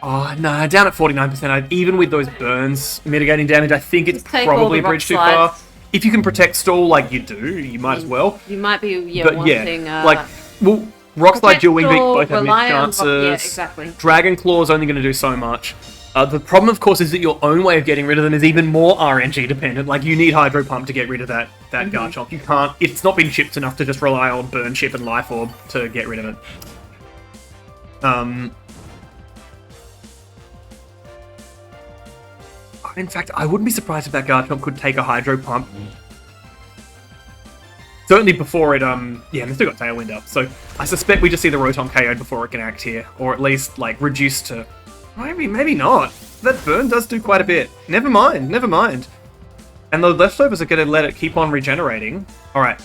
Oh, no, down at 49%. Even with those burns mitigating damage, I think it's Just take all probably the a bridge too rock far. slides. If you can protect stall like you do, you might as well. You might be But wanting. yeah, like, well, Rock Slide, Dual Wing Beak both have missed rely on chances. Yeah, exactly. Dragon Claw is only going to do so much. The problem, of course, is that your own way of getting rid of them is even more RNG dependent. Like, you need Hydro Pump to get rid of that Garchomp. You can't... It's not been chipped enough to just rely on Burn Chip and Life Orb to get rid of it. In fact, I wouldn't be surprised if that Garchomp could take a Hydro Pump. Certainly before it, yeah, they've still got Tailwind up, so I suspect we just see the Rotom KO'd before it can act here. Or at least, like, reduced to... Maybe not. That burn does do quite a bit. Never mind. And the leftovers are going to let it keep on regenerating. Alright.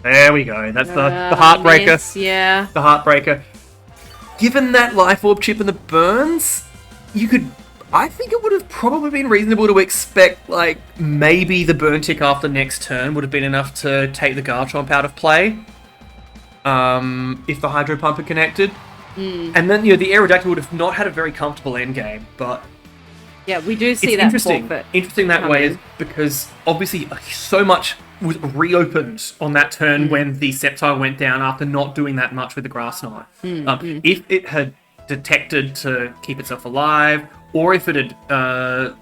There we go. That's the Heartbreaker. Miss, yeah. The Heartbreaker. Given that Life Orb chip and the burns, you could... I think it would have probably been reasonable to expect, like, maybe the burn tick after next turn would have been enough to take the Garchomp out of play. If the Hydro Pump had connected. And then, the Aerodactyl would have not had a very comfortable endgame, but... Yeah, we do see it's that interesting. forfeit. Interesting that come way in. is because, obviously, so much was reopened on that turn when the Sceptile went down after not doing that much with the Grass Knight. If it had detected to keep itself alive, or if it had,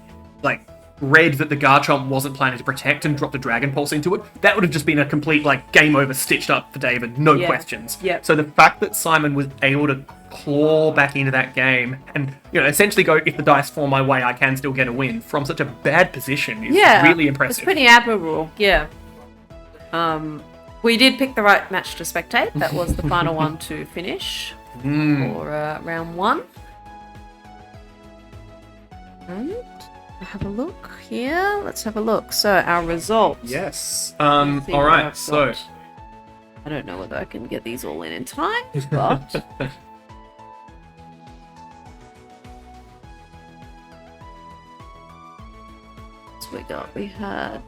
read that the Garchomp wasn't planning to protect and dropped a Dragon Pulse into it, that would have just been a complete, game over, stitched up for David, no questions. Yep. So the fact that Simon was able to claw back into that game and, essentially go, if the dice fall my way, I can still get a win from such a bad position is really impressive. It's pretty admirable, yeah. We did pick the right match to spectate. That was the final one to finish for round 1. And have a look here. Let's have a look. So our results. Yes. Let's see All what right. I've So. got. I don't know whether I can get these all in time, but we had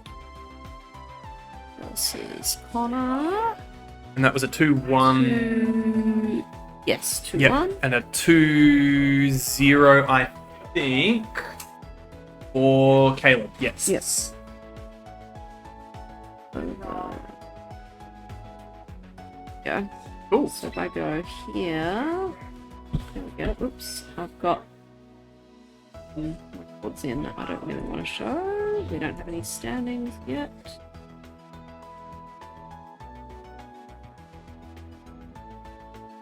versus Connor. And that was a 2-1. Yes, 2-1. Yep. And a 2-0, I think, for Caleb. Yes. Yes. Go. Cool. So if I go here, there we go. Oops, I've got what's in that I don't really want to show. We don't have any standings yet.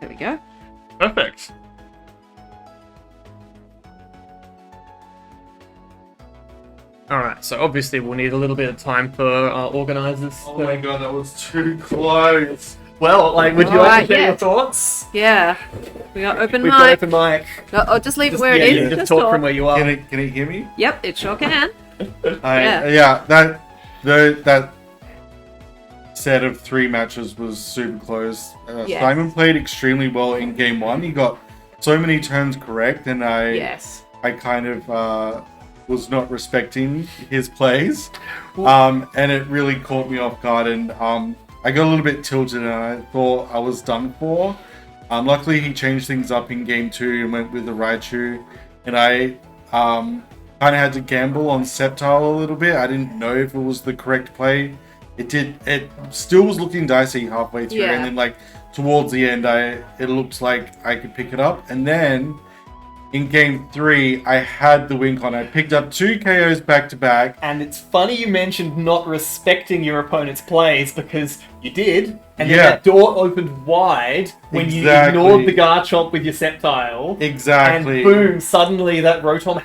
There we go. Perfect. All right. So obviously we'll need a little bit of time for our organisers. Oh my god, that was too close. Well, like, would you like Alright, to share yeah. your thoughts? Yeah, we got open We've got mic. open mic. No, I'll just leave it Just, where yeah, it is. yeah, just talk from where you are. Can it hear me? Yep, it sure can. Yeah. Yeah. That set of 3 matches was super close. Yes. Simon played extremely well in game 1. He got so many turns correct, and I Yes. kind of was not respecting his plays, and it really caught me off guard, and I got a little bit tilted, and I thought I was done for. Luckily, he changed things up in game 2 and went with the Raichu, and I kind of had to gamble on Sceptile a little bit. I didn't know if it was the correct play. It still was looking dicey halfway through, Yeah. and then like towards the end, it looked like I could pick it up, and then in game 3, I had the win con. I picked up 2 KOs back to back. And it's funny you mentioned not respecting your opponent's plays, because you did, and then Yeah. that door opened wide when Exactly. you ignored the Garchomp with your Sceptile. Exactly. And boom, suddenly that Rotom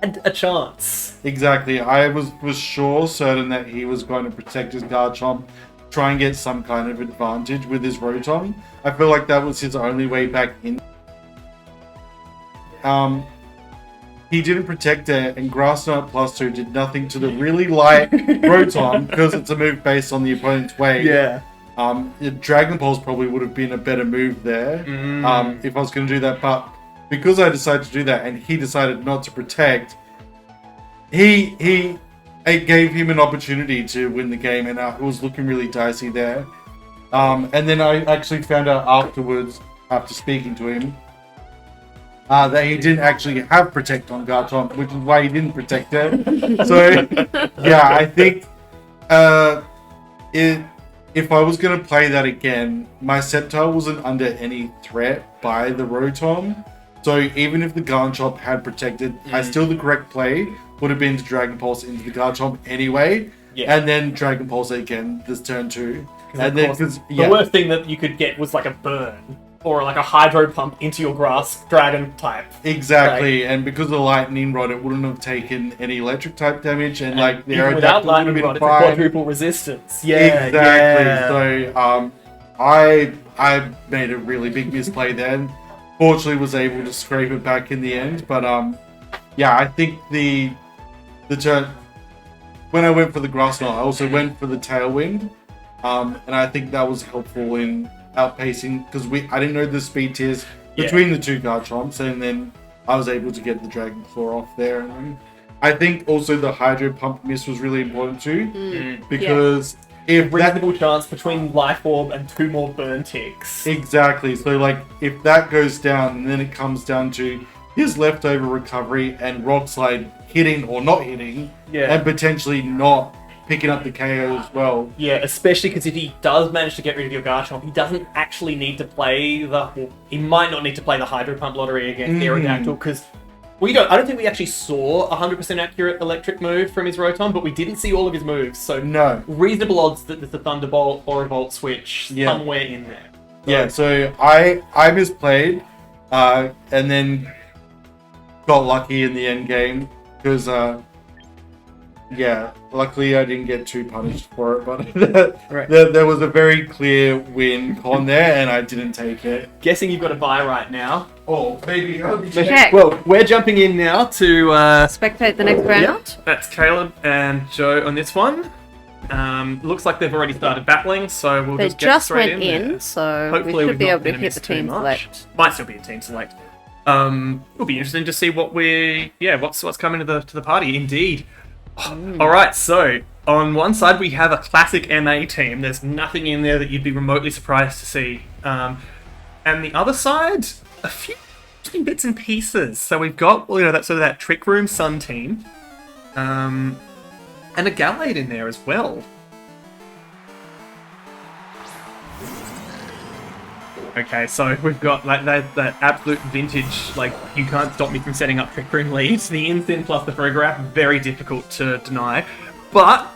had a chance. Exactly. I was certain that he was going to protect his Garchomp, try and get some kind of advantage with his Rotom. I feel like that was his only way back in. He didn't protect it, and Grass Knot +2 did nothing to the really light Rotom, because it's a move based on the opponent's weight. Yeah. Dragon Pulse probably would have been a better move there if I was going to do that, but because I decided to do that and he decided not to protect, it gave him an opportunity to win the game, and it was looking really dicey there. And then I actually found out afterwards, after speaking to him, that he didn't actually have Protect on Garchomp, which is why he didn't protect it. So, yeah, I think if I was going to play that again, my Sceptile wasn't under any threat by the Rotom. So even if the Garchomp had protected, the correct play would have been to Dragon Pulse into the Garchomp anyway. Yeah. And then Dragon Pulse again this turn 2. And then, the worst thing that you could get was like a burn, or like a Hydro Pump into your Grass Dragon type. Exactly, and because of the Lightning Rod, it wouldn't have taken any Electric type damage, and like the Even without Aerodactyl would have Lightning been Rod, it's a fine. quadruple resistance. Yeah, Exactly. yeah. So I made a really big misplay then. Fortunately, was able to scrape it back in the end, but yeah, I think the turn when I went for the Grass Knot, I also went for the Tailwind, and I think that was helpful in outpacing, because I didn't know the speed tiers between the 2 Garchomps, and then I was able to get the Dragon Claw off there. And I think also the Hydro Pump miss was really important too, because if Reasonable chance between Life Orb and 2 more burn ticks. exactly, so like if that goes down, and then it comes down to his leftover recovery and Rock Slide hitting or not hitting, and potentially not picking up the KO as well. Yeah, especially because if he does manage to get rid of your Garchomp, he doesn't actually need to play he might not need to play the Hydro Pump lottery against Aerodactyl, because I don't think we actually saw a 100% accurate electric move from his Rotom, but we didn't see all of his moves, so No. reasonable odds that there's a Thunderbolt or a Volt Switch somewhere in there. Yeah, so I misplayed, and then got lucky in the end game, because Yeah, luckily I didn't get too punished for it, but Right. there was a very clear win con there, and I didn't take it. Guessing you've got a buy right now. Oh, maybe I'll be Check. Well, we're jumping in now to Spectate the next round. that's Caleb and Joe on this one. Looks like they've already started battling, so we'll They just get just straight went in. there. so Hopefully we we've should be not able to been hit amiss the too team much. select. Might still be a team select. It'll be interesting to see what's coming to the party. Indeed. All right, so on one side we have a classic MA team. There's nothing in there that you'd be remotely surprised to see. And the other side, a few interesting bits and pieces. So we've got that sort of that Trick Room Sun team, and a Adelaide in there as well. Okay, so we've got like that absolute vintage, like you can't stop me from setting up Trick Room leads. The instant plus the photograph, very difficult to deny. But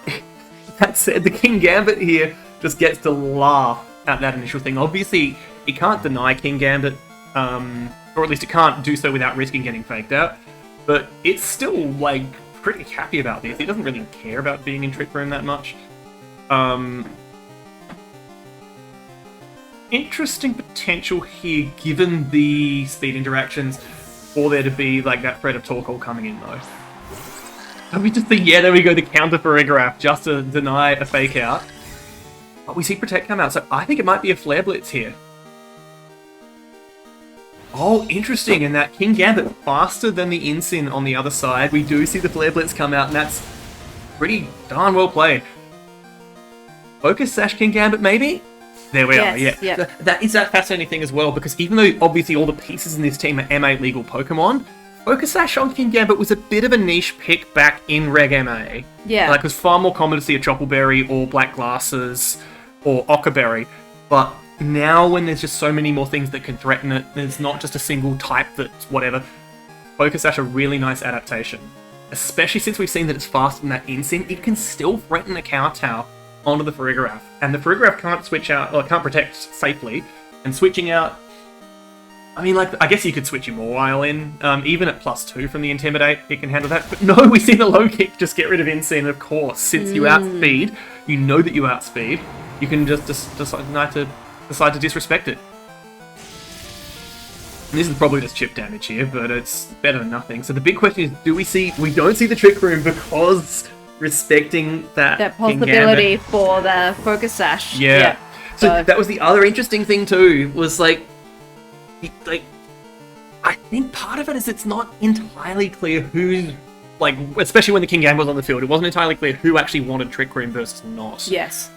that said, the King Gambit here just gets to laugh at that initial thing. Obviously, it can't deny King Gambit, or at least it can't do so without risking getting faked out. But it's still like pretty happy about this. It doesn't really care about being in Trick Room that much. Interesting potential here, given the speed interactions, for there to be like that threat of Torkoal coming in though. And we just think, yeah, there we go, the counter choreograph just to deny a fake out. But we see Protect come out, so I think it might be a Flare Blitz here. Oh, interesting, and that King Gambit faster than the Insin on the other side. We do see the Flare Blitz come out, and that's pretty darn well played. Focus Sash King Gambit, maybe? There we are, yeah. Yep. That is that fascinating thing as well, because even though obviously all the pieces in this team are MA legal Pokemon, Focus Sash on King Gambit was a bit of a niche pick back in Reg MA. Yeah. Like, it was far more common to see a Choppleberry or Black Glasses or Ockerberry, but now when there's just so many more things that can threaten it, there's not just a single type that's whatever. Focus Sash a really nice adaptation. Especially since we've seen that it's faster than that Insin, it can still threaten a Kowtow onto the Farigiraf. And the Farigiraf can't switch out, or can't protect safely. And switching out, I mean, like, I guess you could switch your Mawile in. Even at +2 from the Intimidate, it can handle that. But no, we see the low kick just get rid of Insane, of course. Since you outspeed, you know that you outspeed, you can just decide to disrespect it. And this is probably just chip damage here, but it's better than nothing. So the big question is, we don't see the Trick Room because respecting that possibility for the Focus Sash. Yeah. So that was the other interesting thing too, was like I think part of it is it's not entirely clear who's, like, especially when the King Gambit was on the field, it wasn't entirely clear who actually wanted Trick Room versus not. Yes.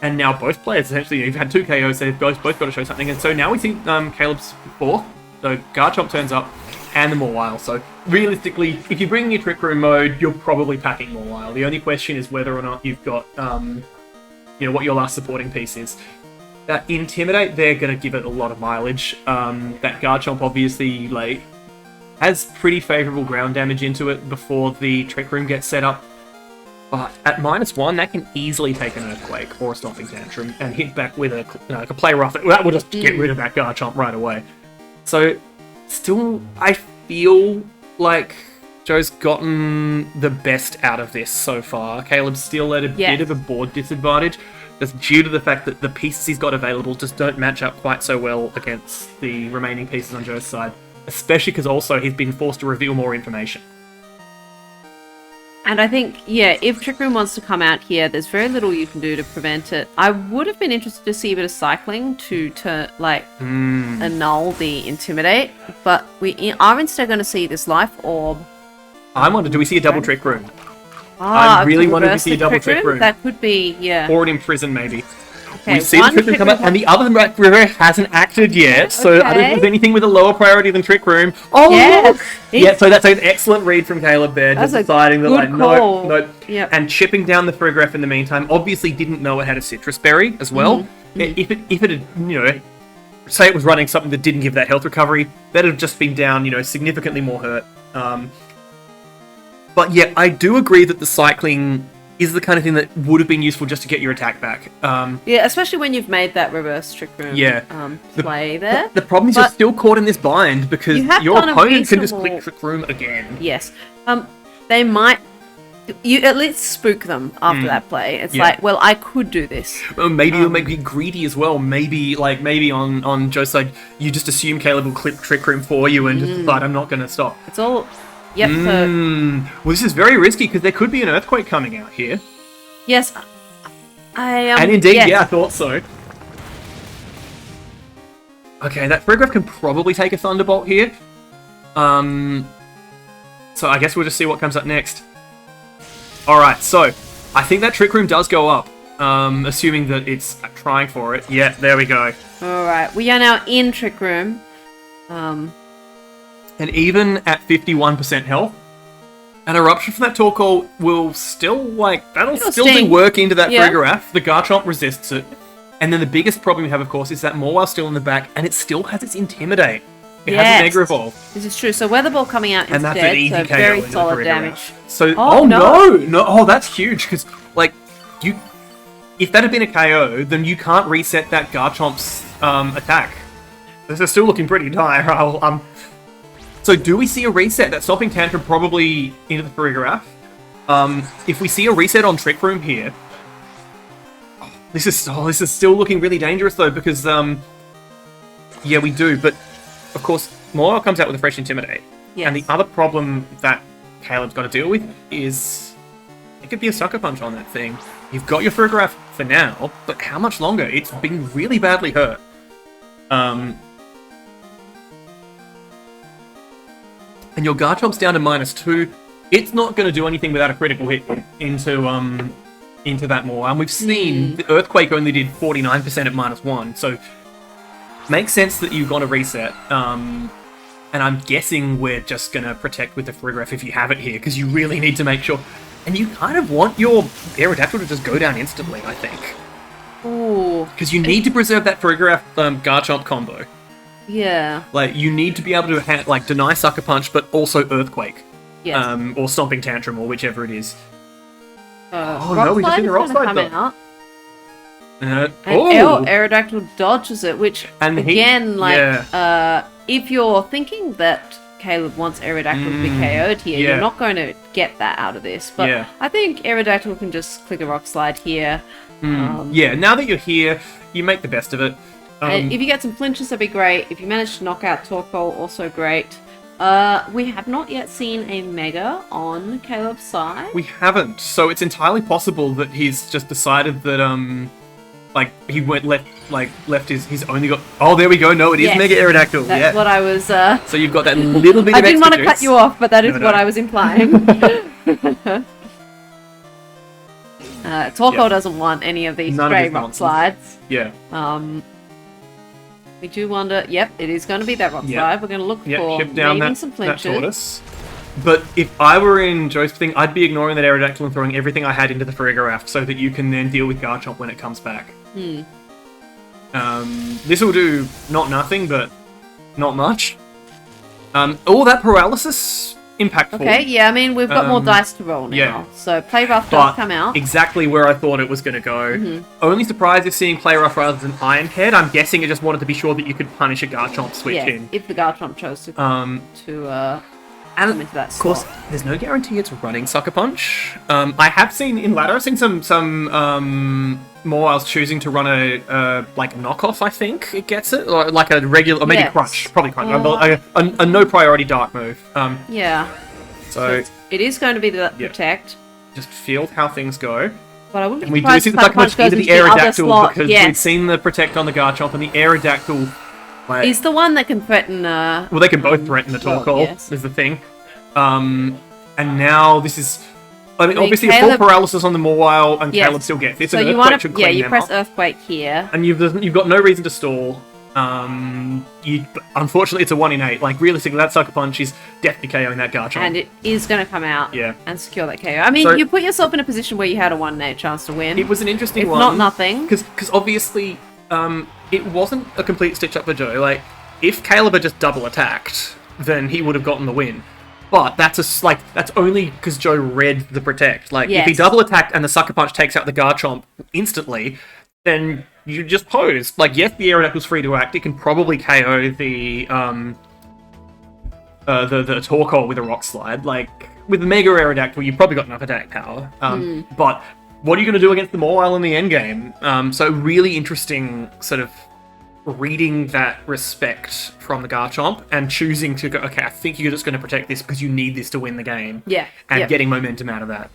And now both players, essentially, you've had 2 KOs, they've both got to show something, and so now we see Caleb's 4th, so Garchomp turns up, and the Mawile. So realistically, if you bring your Trick Room mode, you're probably packing Mawile. The only question is whether or not you've got, what your last supporting piece is. That Intimidate, they're going to give it a lot of mileage. That Garchomp obviously, like, has pretty favourable ground damage into it before the Trick Room gets set up. But at -1, that can easily take an Earthquake or a Stomping Tantrum and hit back with a Play Rough. That will just get rid of that Garchomp right away. So, still, I feel like Joe's gotten the best out of this so far. Caleb's still at a bit of a board disadvantage, just due to the fact that the pieces he's got available just don't match up quite so well against the remaining pieces on Joe's side. Especially because also he's been forced to reveal more information. And I think, if Trick Room wants to come out here, there's very little you can do to prevent it. I would have been interested to see a bit of cycling to annul the Intimidate, but we are instead going to see this Life Orb. I wonder, do we see a double Trick Room? I really wanted to see a double Trick Room. That could be, Or an Imprison, maybe. Okay, We see the Trick Room come out, and the other river hasn't acted yet, so I don't think there's anything with a lower priority than Trick Room. Oh, Yes! yeah, so that's an excellent read from Caleb there, just That's a deciding that, good call. no. Yep. And chipping down the Farigiraf in the meantime, obviously didn't know it had a Citrus Berry as well. If it had, say it was running something that didn't give that health recovery, that'd have just been down, significantly more hurt. But yeah, I do agree that the cycling is the kind of thing that would have been useful just to get your attack back. Especially when you've made that reverse Trick Room play there. The problem is you're still caught in this bind because You have your done a opponent can just reasonable- click Trick Room again. Yes. they might. You at least spook them after that play. It's Yeah. like, well, I could do this. Well, maybe you'll make it greedy as well. Maybe on Joe's side, you just assume Caleb will clip Trick Room for you and just decide I'm not going to stop. It's all. Yep. So Well, this is very risky because there could be an earthquake coming out here. yes, I And indeed, yes. yeah, I thought so. Okay, that Friggraph can probably take a Thunderbolt here. So I guess we'll just see what comes up next. Alright, so I think that Trick Room does go up. Assuming that it's trying for it. Yeah, there we go. All right, we are now in Trick Room. And even at 51% health, an eruption from that Torkoal will still, that'll It'll still do sting. work into that Yeah. Friggraph. The Garchomp resists it. And then the biggest problem we have, of course, is that Morwell's still in the back, and it still has its Intimidate. It has Yes. its Mega Evolve. This is true. So Weather Ball coming out And that's instead, an easy so KO very into the solid Friggraph. damage. So, Oh, no, that's huge, because, if that had been a KO, then you can't reset that Garchomp's attack. This is still looking pretty dire. So do we see a reset? That Stopping Tantrum probably into the Friggraph. If we see a reset on Trick Room here, this is still looking really dangerous though, because yeah, we do. But of course, Morwell comes out with a fresh Intimidate, Yes. and the other problem that Caleb's got to deal with is it could be a Sucker Punch on that thing. You've got your Friggraph for now, but how much longer? It's been really badly hurt. And your Garchomp's down to -2. It's not going to do anything without a critical hit into that Morwell. And we've seen the Earthquake only did 49% at -1, so makes sense that you've got to reset. And I'm guessing we're just going to protect with the Friggraph if you have it here, because you really need to make sure. And you kind of want your Aerodactyl to just go down instantly, I think. Ooh. Because you need to preserve that Friggraph Garchomp combo. Yeah. You need to be able to deny Sucker Punch, but also Earthquake. Yes. Or Stomping Tantrum, or whichever it is. Oh no, we just did the Rock Slide, come though. out. And Aerodactyl dodges it, which And he- again, yeah. if you're thinking that Caleb wants Aerodactyl to be KO'd here, yeah. you're not going to get that out of this. But Yeah. I think Aerodactyl can just click a Rock Slide here. Yeah, now that you're here, you make the best of it. And if you get some flinches, that'd be great. If you manage to knock out Torkoal, also great. We have not yet seen a Mega on Caleb's side. We haven't, so it's entirely possible that he's just decided that he went left he's only got. Oh, there we go. No, it is Yes. Mega Aerodactyl. That's Yeah. what I was. So you've got that little bit I of didn't extra want to cut juice. you off, but that is No, what no. I was implying. Torkoal doesn't want any of these None of stray this rock nonsense. slides. Yeah. We do wonder. Yep, it is going to be that rock Yep. slide. We're going to look Yeah, for chip down maybe that, some that flinches. tortoise. But if I were in Joe's thing, I'd be ignoring that Aerodactyl and throwing everything I had into the Friggraph so that you can then deal with Garchomp when it comes back. This will do not nothing, but not much. That paralysis impactful. Okay, yeah, I mean, we've got more dice to roll now. yeah. So Play Rough But does come out. exactly where I thought it was going to go. Only surprised is seeing Play Rough rather than Iron Head. I'm guessing it just wanted to be sure that you could punish a Garchomp switch Yeah, in. if the Garchomp chose to come And into that of course, slot. there's no guarantee it's running Sucker Punch. I have seen in ladder, I've seen some Morwell's choosing to run a knockoff. I think it gets it, or like a regular, or maybe Yes. Crunch, probably Crunch, a no priority dark move. Yeah. So It is going to be the Yeah. Protect. just feel how things go. But I wouldn't And be we do surprised see if the Sucker Punch goes into the other Aerodactyl slot. because Yes. we've seen the Protect on the Garchomp and the Aerodactyl. Is the one that can threaten. Well, they can both threaten the Torkoal, yes. is the thing. And now this is. I mean, I mean, obviously, a Caleb- full paralysis on the Morwell, and Yes. Caleb still gets it. So an you Earthquake want should to. Yeah, clean you them press up. Earthquake here. And you've got no reason to stall. Unfortunately, it's a 1 in 8. Like, realistically, that Sucker Punch is definitely KOing that Garchomp. And it is going to come out Yeah. and secure that KO. I mean, So- you put yourself in a position where you had a 1 in 8 chance to win. It was an interesting if one. not nothing. Because obviously, it wasn't a complete stitch up for Joe. Like, if Caleb had just double attacked, then he would have gotten the win. But that's only because Joe read the Protect. Like, if he Yes. double attacked and the Sucker Punch takes out the Garchomp instantly, then you just pose. Like, yes, the Aerodactyl's free to act. It can probably KO the Torkoal with a Rock Slide. Like, with the Mega Aerodactyl, you've probably got enough attack power. But what are you going to do against the Mawile in the endgame? So really interesting sort of reading that respect from the Garchomp and choosing to go, okay, I think you're just going to protect this because you need this to win the game. Yeah. And getting momentum out of that.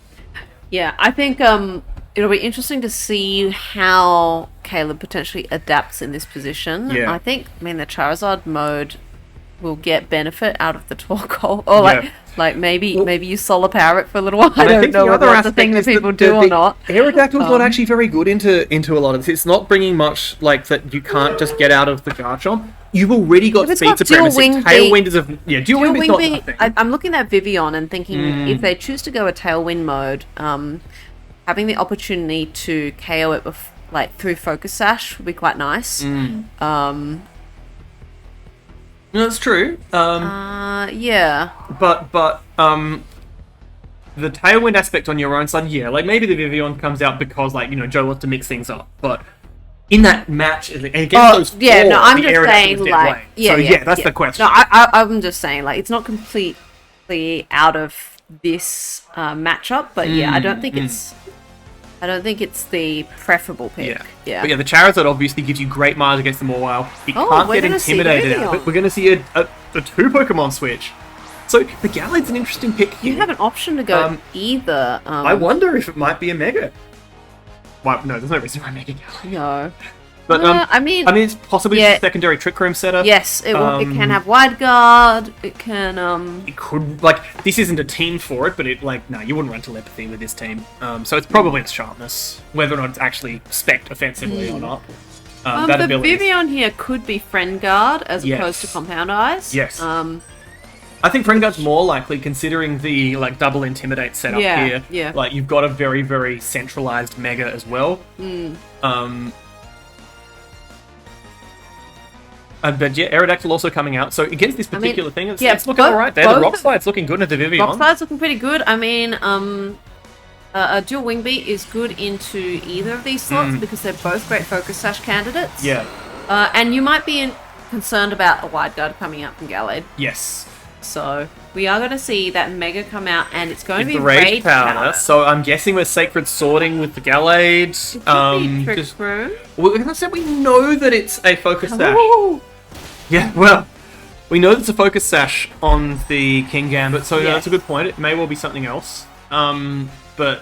Yeah, I think it'll be interesting to see how Caleb potentially adapts in this position. Yeah. I think, the Charizard mode will get benefit out of the Torkoal. Or maybe you solar power it for a little while. I don't know whether that's a thing that people do or not. Aerodactyl's not actually very good into a lot of this. It's not bringing much like that. You can't just get out of the Garchomp. You've already got If it's speed got supremacy. Dual Wing Tailwind is dual wing is not nothing. I'm looking at Vivian and thinking if they choose to go a Tailwind mode, having the opportunity to KO it through Focus Sash would be quite nice. No, that's true. Yeah. But the Tailwind aspect on your own side, maybe the Vivian comes out because Joe wants to mix things up, but in that match against those four, I'm the just Aerodactyl was saying dead weight. That's the question. No, I'm just saying it's not completely out of this matchup, but I don't think it's the preferable pick. But the Charizard obviously gives you great miles against the Mawile. You can't we're get gonna see intimidated the out of it. We're going to see a 2 Pokemon switch. So the Gallade's an interesting pick here. You have an option to go either. I wonder if it might be a Mega. Well, no, there's no reason why Mega Gallade. No. But it's possibly a secondary Trick Room setup. Yes, it can have Wide Guard. It can It could this isn't a team for it, but you wouldn't run telepathy with this team. So it's probably its sharpness, whether or not it's actually spec'd offensively or not. That the ability. Vivian here could be Friend Guard as opposed to Compound Eyes. Yes. I think Friend Guard's more likely considering the double intimidate setup here. Yeah. You've got a very, very centralized Mega as well. But Aerodactyl also coming out. So against this particular thing, it's looking alright there. The Rock Slide's looking good at the Vivian. Rock Slide's looking pretty good. A dual Wing Beat is good into either of these slots because they're both great Focus Sash candidates. Yeah. And you might be concerned about a Wide Guard coming out from Gallade. Yes. So we are going to see that Mega come out, and it's going to be the Rage Powder. So I'm guessing we're Sacred Sorting with the Gallade. It could be Trick Room. Well, like I said, we know that it's a Focus Sash. Yeah, well, we know that it's a Focus Sash on the King Gambit, so that's a good point. It may well be something else. But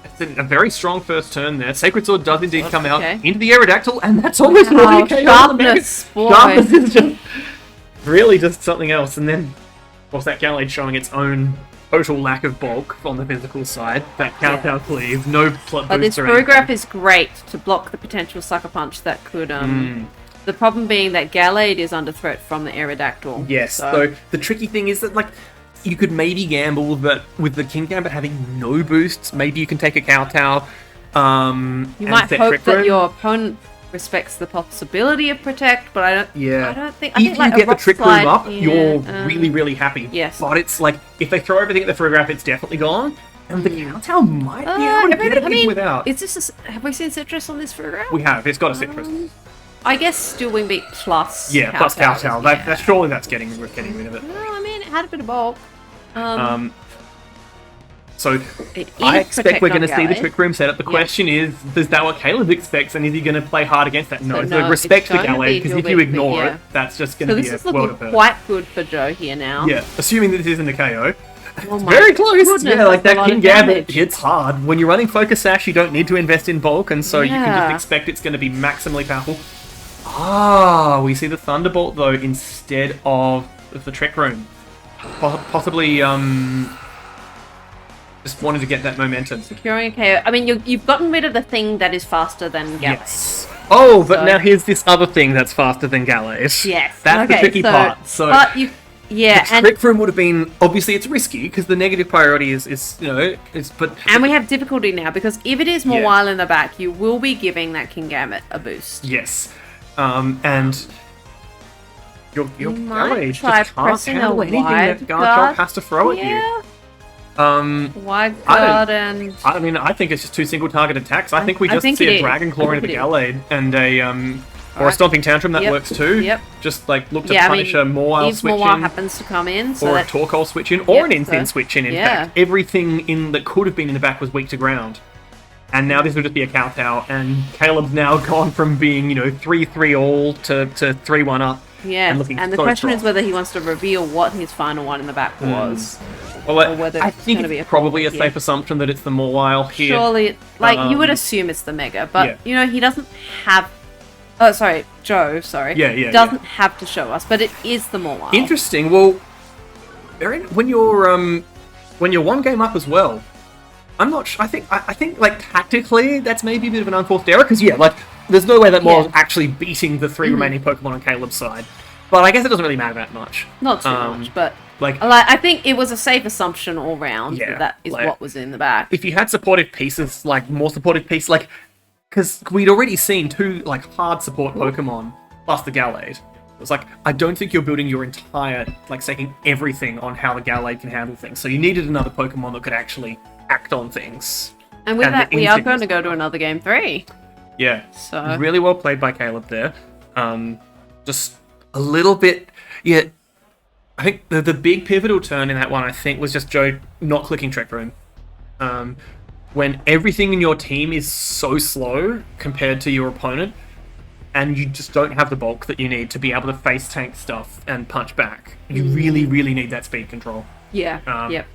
it's a very strong first turn there. Sacred Sword does indeed come out into the Aerodactyl, and that's almost really KO. Sharpness, boy. Sharpness is just really just something else. And then, of course, that Gallade showing its own total lack of bulk on the physical side. That Kowtow Cleave, no plot But this Photograph is great to block the potential Sucker Punch that could... The problem being that Gallade is under threat from the Aerodactyl. Yes, so the tricky thing is that, you could maybe gamble that with the King Gambit having no boosts, maybe you can take a Kowtow. You might hope that your opponent respects the possibility of Protect, but I don't think... If you get the Trick Room up, you're really, really happy. Yes. But it's if they throw everything at the Photograph, it's definitely gone. And the Kowtow might be able to get it without. Is this have we seen Citrus on this Photograph? We have. It's got a Citrus. I guess Dual Wing Beat plus Kowtow. Plus Kowtow. Surely that's getting rid of it. No, it had a bit of bulk. So I expect we're going to see the Trick Room setup. The question is that what Caleb expects, and is he going to play hard against that? No, so respect for Gallade, because if you ignore it, that's just going to be a world of hurt. This is looking quite good for Joe here now. Yeah, assuming that this isn't a KO. Oh very close. Goodness, that King Gambit hits hard. When you're running Focus Sash, you don't need to invest in bulk, and so you can just expect it's going to be maximally powerful. We see the Thunderbolt though instead of the Trick Room. Possibly just wanted to get that momentum. Securing a KO. I mean, you've gotten rid of the thing that is faster than Gallade. Yes. But now here's this other thing that's faster than Gallade. Yes. That's the tricky part. So, but you, the Trick Room would have been, obviously it's risky because the negative priority is but... And we have difficulty now because if it is more while in the back, you will be giving that King Gambit a boost. Yes. And your Gallade just can't handle anything that Garchomp has to throw at you. Wide Guard I think it's just 2 single target attacks. I think we just see a Dragon Claw into the Gallade and a Or a Stomping Tantrum, that Yep. works too. Yep. Just like look to Yeah, I punish mean, a Morwile if switch Morwile in, happens to come in, so or a that Torkoal switch in, or an Yep, Insane so- switch in. In yeah. fact, everything in that could have been in the back was weak to ground. And now this will just be a kowtow, and Caleb's now gone from being, 3-3 all to 3-1 up. yeah. looking And the so question strong. is whether he wants to reveal what his final one in the back was. Well, Or whether I it's think gonna be it's a probably a yeah. safe assumption that it's the Morwile here. Surely, you would Um, assume it's the Mega, but yeah. he doesn't have. Oh, sorry, Joe. Sorry. Yeah, Doesn't have to show us, but it is the Morwile. Interesting. Well, when you're one game up as well, I'm not sure. I think like tactically that's maybe a bit of an unforced error because there's no way that Yeah. Morwale's actually beating the 3 remaining Pokemon on Caleb's side. But I guess it doesn't really matter that much. Not too much, but like- I think it was a safe assumption all round Yeah, that is like- what was in the back. If you had supportive pieces, like more supportive pieces, like because we'd already seen 2 hard support Pokemon plus the Gallade. It was I don't think you're building your entire staking everything on how the Gallade can handle things. So you needed another Pokemon that could actually act on things. And with and that, the we are instinct going was- to go to another game 3. Yeah. So Really well played by Caleb there. Just a little bit. Yeah. I think the big pivotal turn in that one, I think, was just Joe not clicking Trick Room. When everything in your team is so slow compared to your opponent, and you just don't have the bulk that you need to be able to face tank stuff and punch back. You really, really need that speed control. yeah, Um, yep.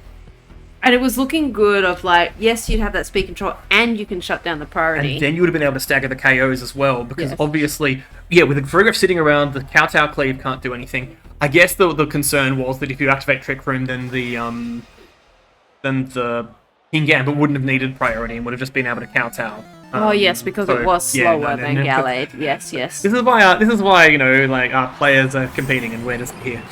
And it was looking good of yes, you'd have that speed control and you can shut down the priority. And then you would have been able to stagger the KOs as well, because Yes. obviously, with the Farigiraf sitting around, the Kowtow Cleave can't do anything. I guess the concern was that if you activate Trick Room, then the King Gambit wouldn't have needed priority and would have just been able to Kowtow. oh yes, because it was slower than no. Gallade. Yes, yes. This is why our players are competing and we're just here.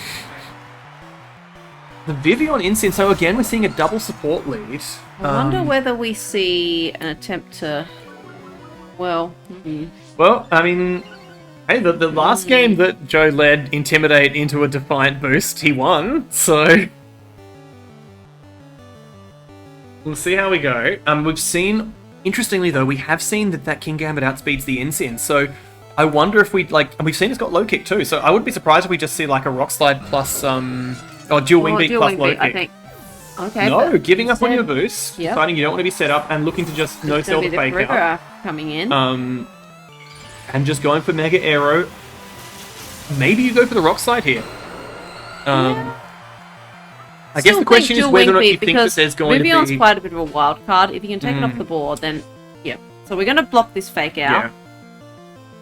The Vivian Instant, so again we're seeing a double support lead. I wonder whether we see an attempt to. Well, Well, I mean, hey, the last game that Joe led Intimidate into a Defiant boost, he won, so we'll see how we go. We've seen, interestingly though, we have seen that King Gambit outspeeds the Incin, so I wonder if we'd and we've seen it's got low kick too, so I wouldn't be surprised if we just see a Rock Slide plus, or Dual Wing Beat Dual plus Wing low Beat, kick. I think. Okay. No, but giving up on your instead, boost, Yep. deciding you don't want to be set up, and looking to just no it's gonna sell be the the fake out. Farigiraf coming in. And just going for Mega Aero. Maybe you go for the Rock Slide here. I guess Still the question think is Dual whether or Wing not you Beat think that because there's going Vivion's to be... quite a bit of a wild card. If you can take it off the board, then yeah. So we're going to block this fake out. Yeah.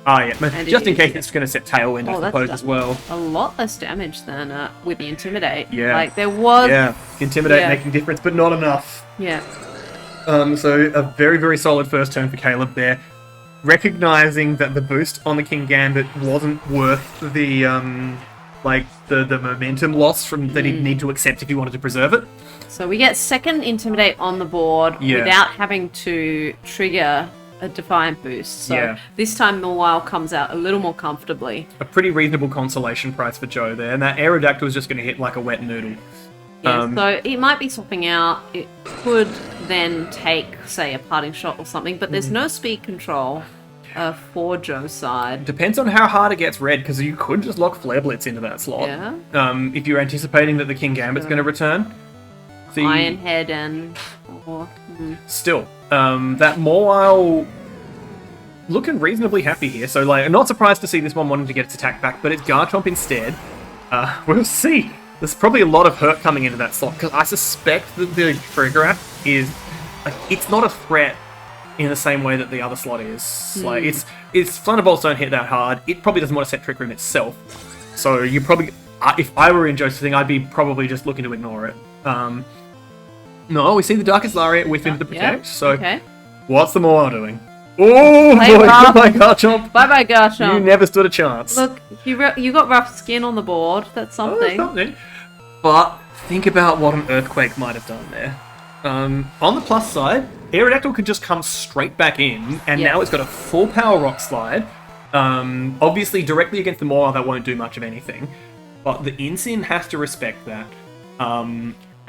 Ah, yeah. But And just in it- case it's going to set Tailwind, I Oh, that's suppose, done. as well. A lot less damage than with the Intimidate. Yeah. There was. Yeah. Intimidate Yeah. making difference, but not enough. Yeah. So a very, very solid first turn for Caleb there. Recognizing that the boost on the King Gambit wasn't worth the the momentum loss from that he'd need to accept if he wanted to preserve it. So we get second Intimidate on the board Yeah. without having to trigger a Defiant boost. So Yeah. this time Morwile comes out a little more comfortably. A pretty reasonable consolation price for Joe there, and that Aerodactyl was just going to hit like a wet noodle. Yeah, so it might be swapping out. It could then take, say, a parting shot or something, but there's no speed control for Joe's side. Depends on how hard it gets red, because you could just lock Flare Blitz into that slot. Yeah. If you're anticipating that the King Gambit's going to return. So Iron Head and... Still, that Morwile looking reasonably happy here. So, not surprised to see this one wanting to get its attack back, but it's Garchomp instead. We'll see. There's probably a lot of hurt coming into that slot, because I suspect that the Farigiraf is... it's not a threat in the same way that the other slot is. Its Thunderbolts don't hit that hard. It probably doesn't want to set Trick Room itself. So you probably... if I were in Joe's thing, I'd be probably just looking to ignore it. No, we see the Darkest Lariat with him to protect, so Okay. what's the Morwile doing? Oh Play boy, rough. goodbye Garchomp! Bye-bye, Garchomp. You never stood a chance. Look, you got rough skin on the board. That's Oh, that's something. something. But think about what an Earthquake might have done there. On the plus side, Aerodactyl could just come straight back in, and Yeah. now it's got a full power Rock Slide. Obviously, directly against the Morwile, that won't do much of anything. But the Incin has to respect that.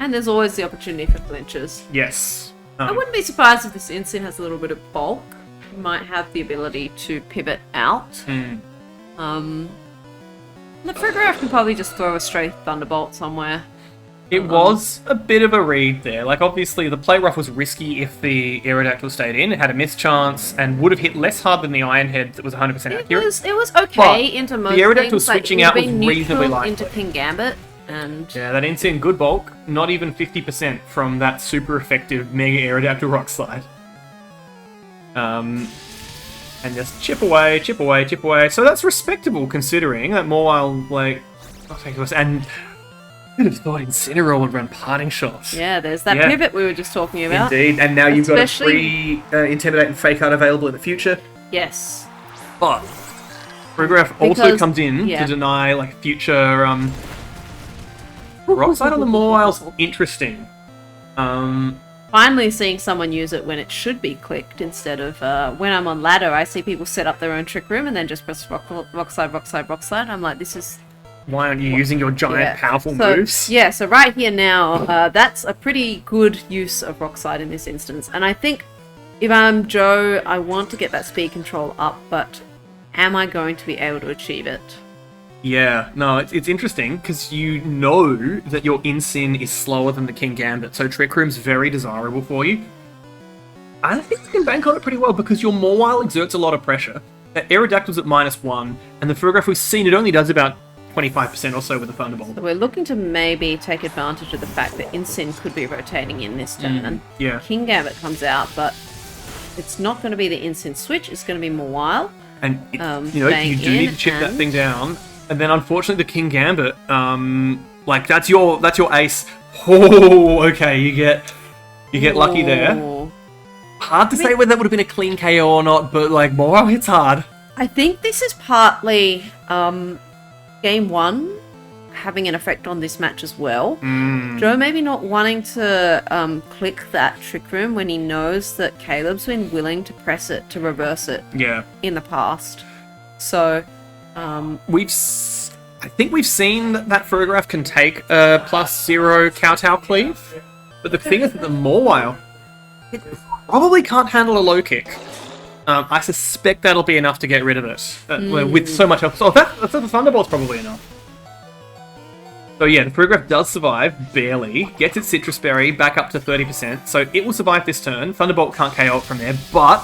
And there's always the opportunity for flinches. Yes. I wouldn't be surprised if this Instant has a little bit of bulk. You might have the ability to pivot out. The Frigoraph can probably just throw a straight Thunderbolt somewhere. It was a bit of a read there. Like, obviously, the play rough was risky if the Aerodactyl stayed in. It had a miss chance and would have hit less hard than the Iron Head that was 100% accurate. It was okay But into most the Aerodactyl things. switching it out would was be neutral reasonably likely. into King Gambit, and Yeah, that Insane good bulk, not even 50% from that super effective Mega Aerodactyl Rock Slide. And just chip away, chip away, chip away. So that's respectable considering that Mawile, like, and could have thought Incineroar would run parting shots. yeah, there's that Yeah. pivot we were just talking about. Indeed, and now you've got a Especially- free Intimidate and Fake Out available in the future. Yes. But Frigoraph also Because- comes in yeah. to deny like future Rock Slide on the Mawile's interesting. Finally seeing someone use it when it should be clicked instead of when I'm on ladder, I see people set up their own trick room and then just press rock slide, rock slide, rock slide. I'm like, this is Why aren't you using your giant powerful so, moves? Yeah, so right here now, that's a pretty good use of rock slide in this instance. And I think if I'm Joe, I want to get that speed control up, but am I going to be able to achieve it? Yeah, no, it's interesting because you know that your Incin is slower than the King Gambit, so Trick Room's very desirable for you. I think you can bank on it pretty well because your Mawile exerts a lot of pressure. The Aerodactyl's at -1, and the Frigoraph we've seen it only does about 25% or so with the Thunderbolt. So we're looking to maybe take advantage of the fact that Incin could be rotating in this turn. Yeah. King Gambit comes out, but it's not going to be the Incin switch, it's going to be Mawile. And it, you bang do need in to chip that and- thing down. And then unfortunately the King Gambit, like that's your ace. Oh, okay, you get lucky there. Ooh. Hard to say whether that would have been a clean KO or not, but like Mawile hits hard. I think this is partly game one having an effect on this match as well. Joe maybe not wanting to click that trick room when he knows that Caleb's been willing to press it to reverse it Yeah. in the past. So I think we've seen that Frigoraph can take a +0 Kowtow cleave, but the thing is that the Mawile, it probably can't handle a low kick. I suspect that'll be enough to get rid of it with so much else. Oh, that's the Thunderbolt's probably enough. So yeah, the Frigoraph does survive, barely. Gets its Citrus Berry back up to 30%, so it will survive this turn. Thunderbolt can't KO it from there, but...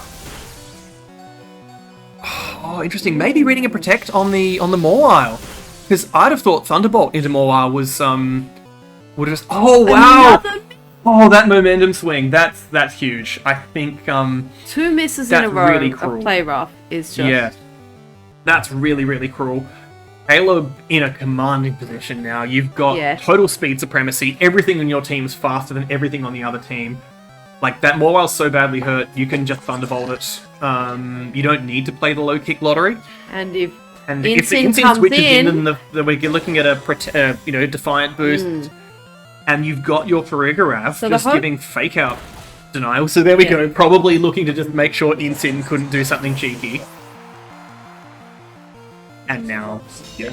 Oh, interesting. Maybe reading a Protect on the Mawile. Because I'd have thought Thunderbolt into Mawile was, would have just... Oh, wow! another Oh, that momentum swing. That's huge. I think, 2 misses in a That's row really of cruel. play rough is just yeah. That's really, really cruel. Halo in a commanding position now. You've got Yeah. total speed supremacy. Everything on your team is faster than everything on the other team. Like, that Mawile's so badly hurt, you can just Thunderbolt it. You don't need to play the low kick lottery. And if And if the Incin Incin comes switches in, in- then we're looking at a Defiant boost. And you've got your Frigoraph So the just hope- giving fake out denial. So there we Yeah. go. Probably looking to just make sure Incin couldn't do something cheeky. And now, yeah,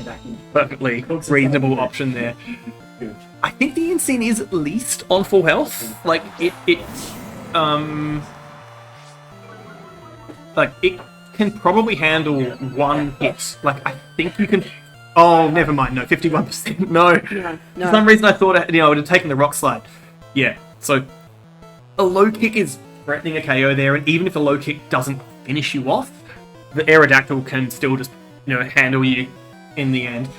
perfectly reasonable option there. I think the Incin is at least on full health. Like it can probably handle one hit. Like I think you can. Oh, never mind. No, 51%. No. no. For some reason, I thought I would have taken the rock slide. Yeah. So a low kick is threatening a KO there, and even if a low kick doesn't finish you off, the Aerodactyl can still just handle you in the end.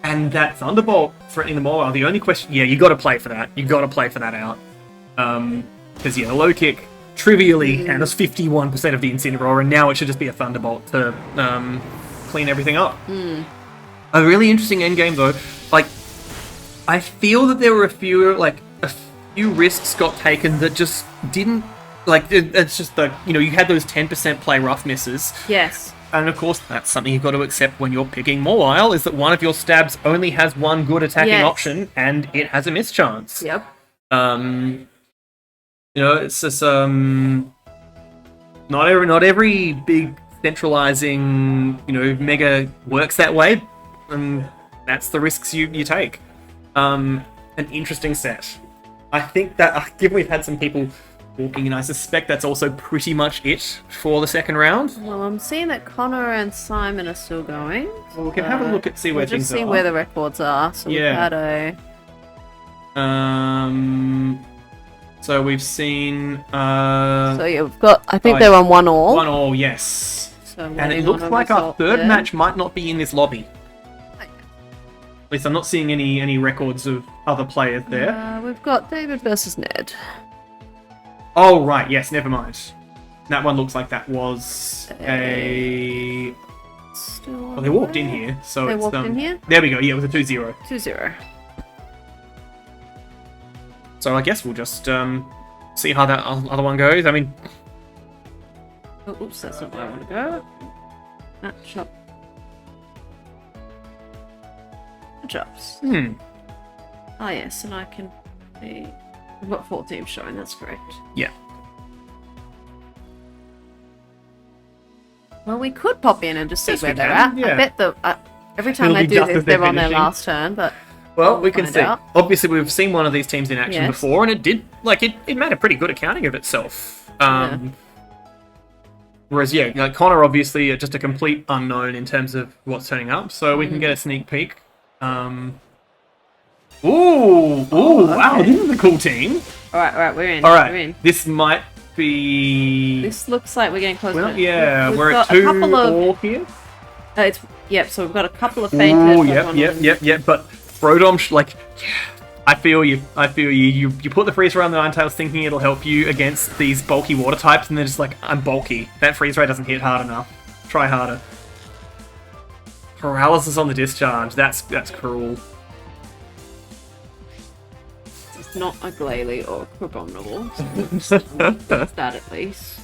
And that Thunderbolt threatening the Mawile, the only question... Yeah, you got to play for that. You got to play for that out. Because, the low kick trivially handles 51% of the Incineroar, and now it should just be a Thunderbolt to clean everything up. A really interesting endgame, though. Like, I feel that there were a few risks got taken that just didn't... Like, it's just you had those 10% play rough misses. Yes. And of course, that's something you've got to accept when you're picking Mawile, is that one of your stabs only has one good attacking Yes. option, and it has a miss chance. Yep. It's just not every big centralizing mega works that way, and that's the risks you take. An interesting set. I think that given we've had some people walking, and I suspect that's also pretty much it for the second round. Well, I'm seeing that Connor and Simon are still going. Well, we can have a look at see where We'll things just see are. where the records are. So Yeah. we've had a So we've seen so yeah, we've got. I think oh, they're on 1-1. 1-1, yes. So And it waiting looks on a like our result third there. match might not be in this lobby. At least I'm not seeing any records of other players there. We've got David versus Ned. Oh, right, yes, never mind. That one looks like that was a... Still Well, they walked in here, so They it's... walked in here? There we go, yeah, it was a 2-0. 2-0. So I guess we'll just see how that other one goes. I mean... Oh, oops, that's not where I want to go. Matchup. Matchups. Oh yes, and I can see. We've got 4 teams showing, that's correct. Yeah. Well, we could pop in and just see Yes, where we they're can, at. yeah. I bet every time It'll they be do just this, as they're they're on their finishing. last turn, but Well, we can find see. out. Obviously, we've seen one of these teams in action Yes. before, and it did, like, it made a pretty good accounting of itself. Yeah. Whereas, yeah, like Connor, obviously, just a complete unknown in terms of what's turning up, so we can get a sneak peek. Wow, okay. this is a cool team. Alright, we're in. All We're right, in. this might be... This looks like we're getting close. Well, to yeah, We've we're at got a 2 couple of. all here. Yep. So we've got a couple of fainted. Oh, but one of them- yep. But Brodom, I feel you. You put the freeze ray on the Ninetales thinking it'll help you against these bulky water types, and then it's like, I'm bulky. That freeze ray doesn't hit hard enough. Try harder. Paralysis on the discharge. That's cruel. It's not a Glalie or a Crabominable. So that's that at least.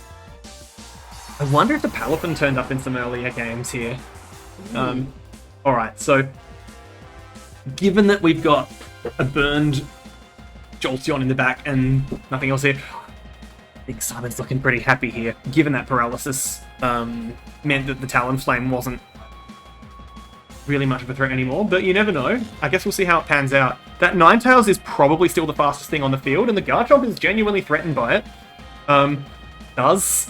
I wonder if the Palafin turned up in some earlier games here. Alright, so given that we've got a burned Jolteon in the back and nothing else here, I think Simon's looking pretty happy here, given that paralysis meant that the Talonflame wasn't really much of a threat anymore, but you never know. I guess we'll see how it pans out. That Ninetales is probably still the fastest thing on the field, and the Garchomp is genuinely threatened by it. Does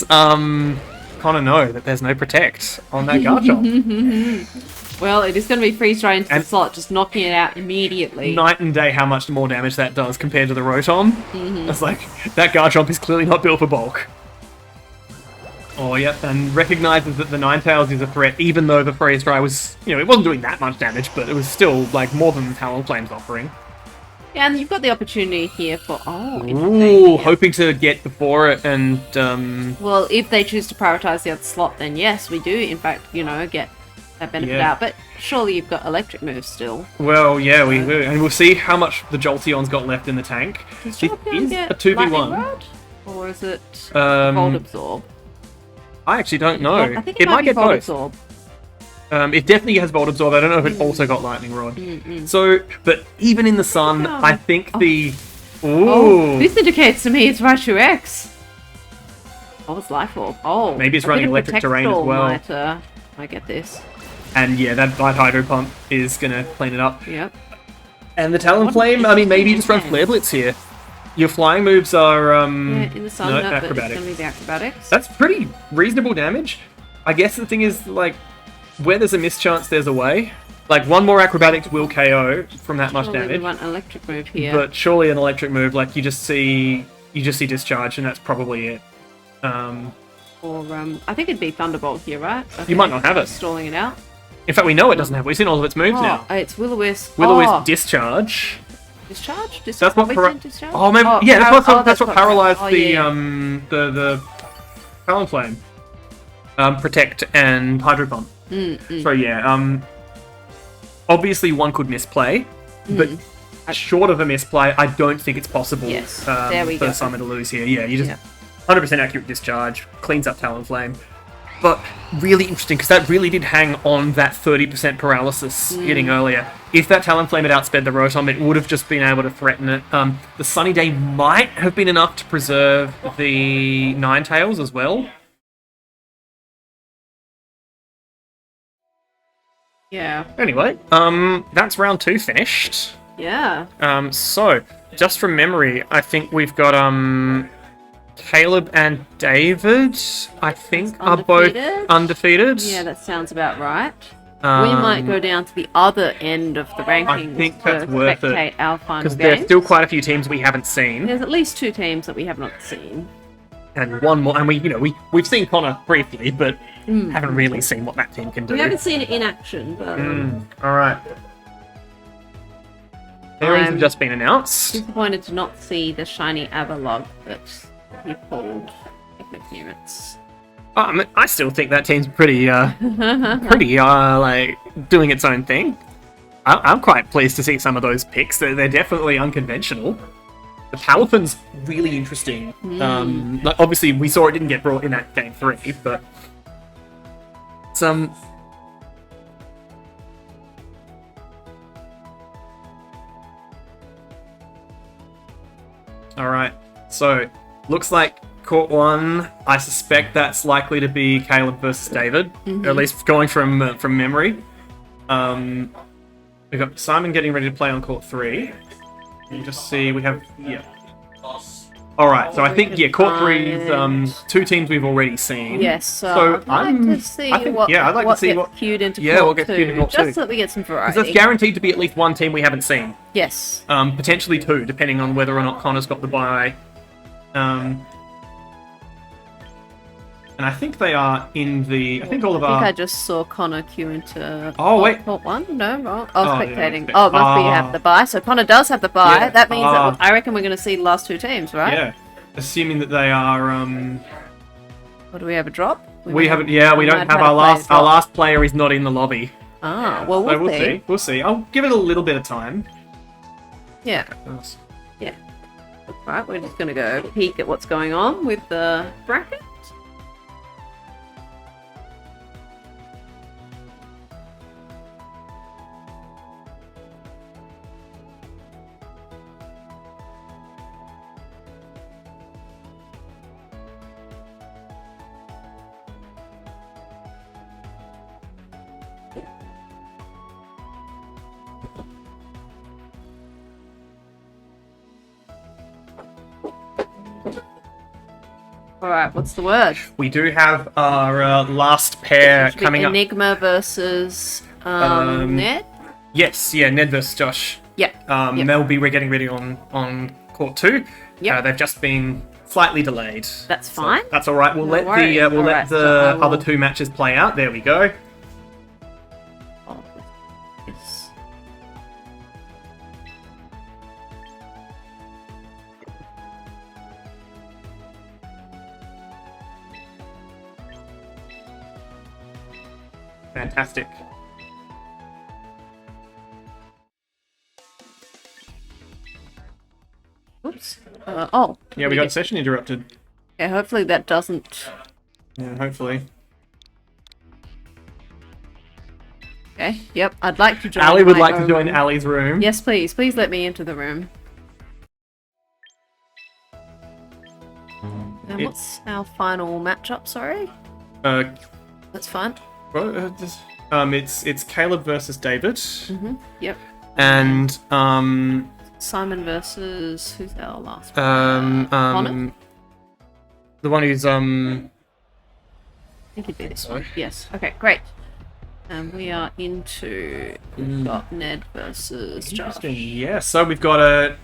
Connor know that there's no Protect on that Garchomp? Well, it is going to be freeze ray into the And- slot, just knocking it out immediately. Night and day how much more damage that does compared to the Rotom. It's like, that Garchomp is clearly not built for bulk. Oh, yep, and recognises that the Ninetales is a threat, even though the Freeze Dry was, it wasn't doing that much damage, but it was still, like, more than the Talonflame's offering. Yeah, and you've got the opportunity here for Ooh, hoping to get before it, and, Well, if they choose to prioritize the other slot, then yes, we do, in fact, get that benefit Yeah. out. But surely you've got electric moves still. well, yeah, we will, and we'll see how much the Jolteon's got left in the tank. Does It Jolteon is get a 2v1. Lightning Rod? Or is it Volt Absorb? I actually don't know. I think it might be get Volt both. Absorb. It definitely has Volt Absorb. I don't know if it also got Lightning Rod. So, but even in the sun, Oh. I think the... Oh, Ooh. this indicates to me it's Raichu X. Oh, it's Life Orb. Oh, Maybe it's a running bit of electric terrain as Protectile well. Might get this. And yeah, that Light Hydro Pump is going to clean it up. Yep. And the Talonflame, I mean, maybe you just run Flare Blitz here. Your flying moves are... Yeah, in the sun, no, but it's acrobatics. going to be the acrobatics. That's pretty reasonable damage. I guess the thing is, like, where there's a mischance, there's a way. Like, one more acrobatics will KO from that much Surely we damage. want an electric move here. But surely an electric move, like, you just see discharge, and that's probably it. Or, I think it'd be Thunderbolt here, right? You might not have it. Stalling it out. In fact, we know it doesn't have. We've seen all of its moves Oh, now. it's Will-O-Wisp. Will-O-Wisp discharge. Discharge? That's what Discharge? Oh, maybe Oh, yeah. That's that's what what paralyzed oh, the yeah. the Talonflame. Protect and Hydro Pump. So yeah. Obviously one could misplay, but short of a misplay, I don't think it's possible. Yes, there we for go. Simon to lose here. Yeah, you just Yeah. 100% accurate discharge, cleans up Talonflame. But really interesting, because that really did hang on that 30% paralysis hitting earlier. If that Talonflame had outsped the Rotom, it would have just been able to threaten it. The Sunny Day might have been enough to preserve the Ninetales as well. Yeah. Anyway, that's round 2 finished. Yeah. So, just from memory, I think we've got Caleb and David, I think, are both undefeated. Yeah, that sounds about right. We Um, might go down to the other end of the rankings think that's to worth it, spectate our final because games. there's still quite a few teams we haven't seen, There's at least 2 teams that we have not seen. and one more. And we've seen Connor briefly, but haven't really seen what that team can do. We haven't seen it in action, but All right. Pairings have I'm just been announced. disappointed to not see the shiny Avalog that he pulled in appearance. I still think that team's pretty like doing its own thing. I'm quite pleased to see some of those picks. They're definitely unconventional. The Palafin's really interesting. Like, obviously, we saw it didn't get brought in that game 3, but some. All right, so looks like Court 1. I suspect that's likely to be Caleb versus David, at least going from memory. We've got Simon getting ready to play on Court 3. You just see we have All right, so I think Court 3 is 2 teams we've already seen. Yes, so I'd like to see I'd like what to see gets what queued into Yeah, Court we'll get 2, queued in Court 2. just so that we get some variety. Because that's guaranteed to be at least one team we haven't seen. Yes. Potentially 2, depending on whether or not Connor's got the bye. And I think they are in the. I think all of our. I just saw Connor queue into. Wait. Court 1? No, wrong. Yeah, Spectating. okay. Oh, it must be you have the bye. So Connor does have the bye. Yeah. That means that I reckon we're going to see the last 2 teams, right? Yeah, assuming that they are. Or do we have a drop? We haven't. Yeah, we don't might have a our last. drop. Our last player is not in the lobby. Ah, well, So we'll we'll see. see. We'll see. I'll give it a little bit of time. Yeah. Right, we're just going to go peek at what's going on with the bracket. Alright, what's the word? We do have our last pair Should be coming up. Enigma versus Ned? Yes, yeah, Ned versus Josh. Yep. Yep. Mel B, we're getting ready on Court 2. Yep. They've just been slightly delayed. That's So fine. that's all right. We'll No let worries. the we'll let Alright, the so I will- other 2 matches play out. There we go. Oh, yes. Fantastic. Oops. Yeah, we got session interrupted. Okay, hopefully that doesn't. Yeah, hopefully. Okay, yep, I'd like to join. Ali would my like to own- join Ali's room. Yes, please. Please let me into the room. And It's- what's our final matchup? Sorry? Uh, That's fine. it's Caleb versus David, Yep. and Simon versus. Who's our last the one who's I think it'd be this one. Yes. Okay, great. And we are into. We've got Ned versus Josh. Interesting. Yeah, so we've got a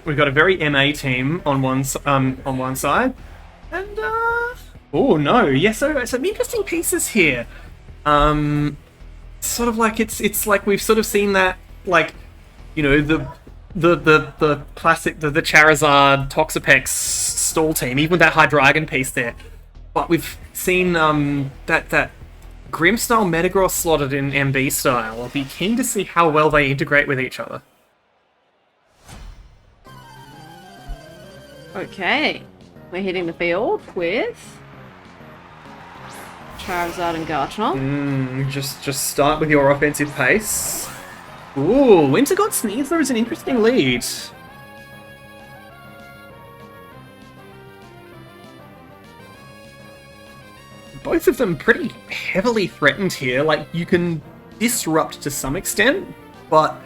very MA team on one side, and oh no, yeah, so some interesting pieces here. Sort of like it's like we've sort of seen that, like, you know, the classic the Charizard Toxapex stall team, even with that Hydreigon piece there, but we've seen that Grim style Metagross slotted in MB style. I'll be keen to see how well they integrate with each other. Okay. We're hitting the field with Charizard and Garchomp. Just start with your offensive pace. Ooh, Winter God Sneasler is an interesting lead. Both of them pretty heavily threatened here. Like, you can disrupt to some extent, but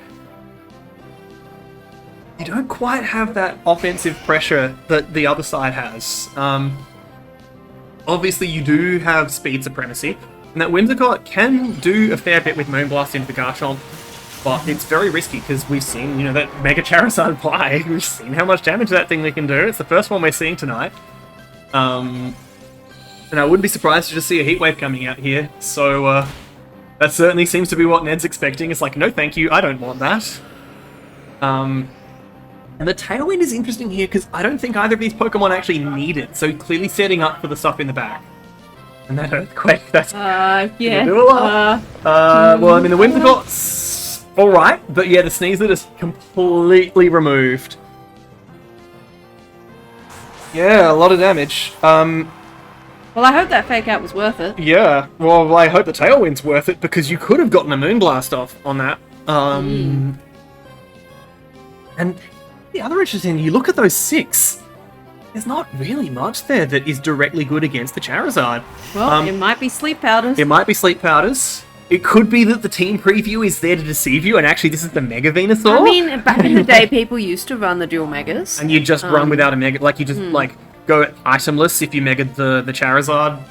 you don't quite have that offensive pressure that the other side has. Obviously, you do have speed supremacy, and that Whimsicott can do a fair bit with Moonblast into the Garchomp, but it's very risky because we've seen, that Mega Charizard fly. We've seen how much damage that thing can do. It's the first one we're seeing tonight. And I wouldn't be surprised to just see a Heat Wave coming out here, so that certainly seems to be what Ned's expecting. It's like, no thank you, I don't want that. And the Tailwind is interesting here because I don't think either of these Pokemon actually need it, so clearly setting up for the stuff in the back. And that Earthquake, that's Yeah. do a lot. Well, I mean, the Whimsicott's alright, but yeah, the Sneasler is completely removed. Yeah, a lot of damage. Well, I hope that fake out was worth it. Yeah, well, I hope the Tailwind's worth it because you could have gotten a Moonblast off on that. And the other interesting, you look at those 6, there's not really much there that is directly good against the Charizard. Well, it might be sleep powders. It might be Sleep Powders. It could be that the team preview is there to deceive you, and actually this is the Mega Venusaur. I mean, back in the day, people used to run the dual Megas. And you just run without a Mega, like you just go itemless if you Mega'd the Charizard.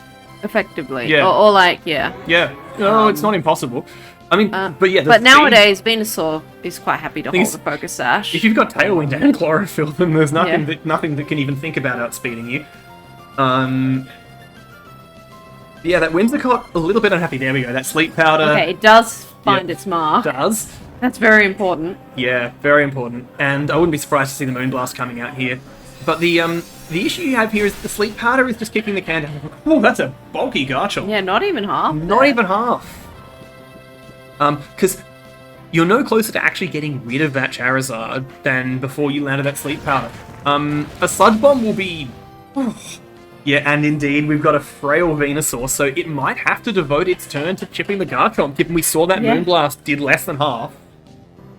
Effectively. Yeah. Or like, yeah. Yeah. No, it's not impossible. I mean, but yeah. But nowadays, Venusaur is quite happy to hold Things- the Focus Sash. If you've got Tailwind and Chlorophyll, then there's nothing that can even think about outspeeding you. Yeah, that Whimsicott, a little bit unhappy. There we go. That Sleep Powder Okay, it does find its mark. does. That's very important. Yeah, very important. And I wouldn't be surprised to see the Moonblast coming out here. But the issue you have here is that the Sleep Powder is just kicking the can down. Oh, that's a bulky Garchomp. Yeah, not even half. Not even half. Because you're no closer to actually getting rid of that Charizard than before you landed that Sleep Powder. A Sludge Bomb will be... Yeah, and indeed, we've got a frail Venusaur, so it might have to devote its turn to chipping the Garchomp, given we saw that Moonblast did less than half.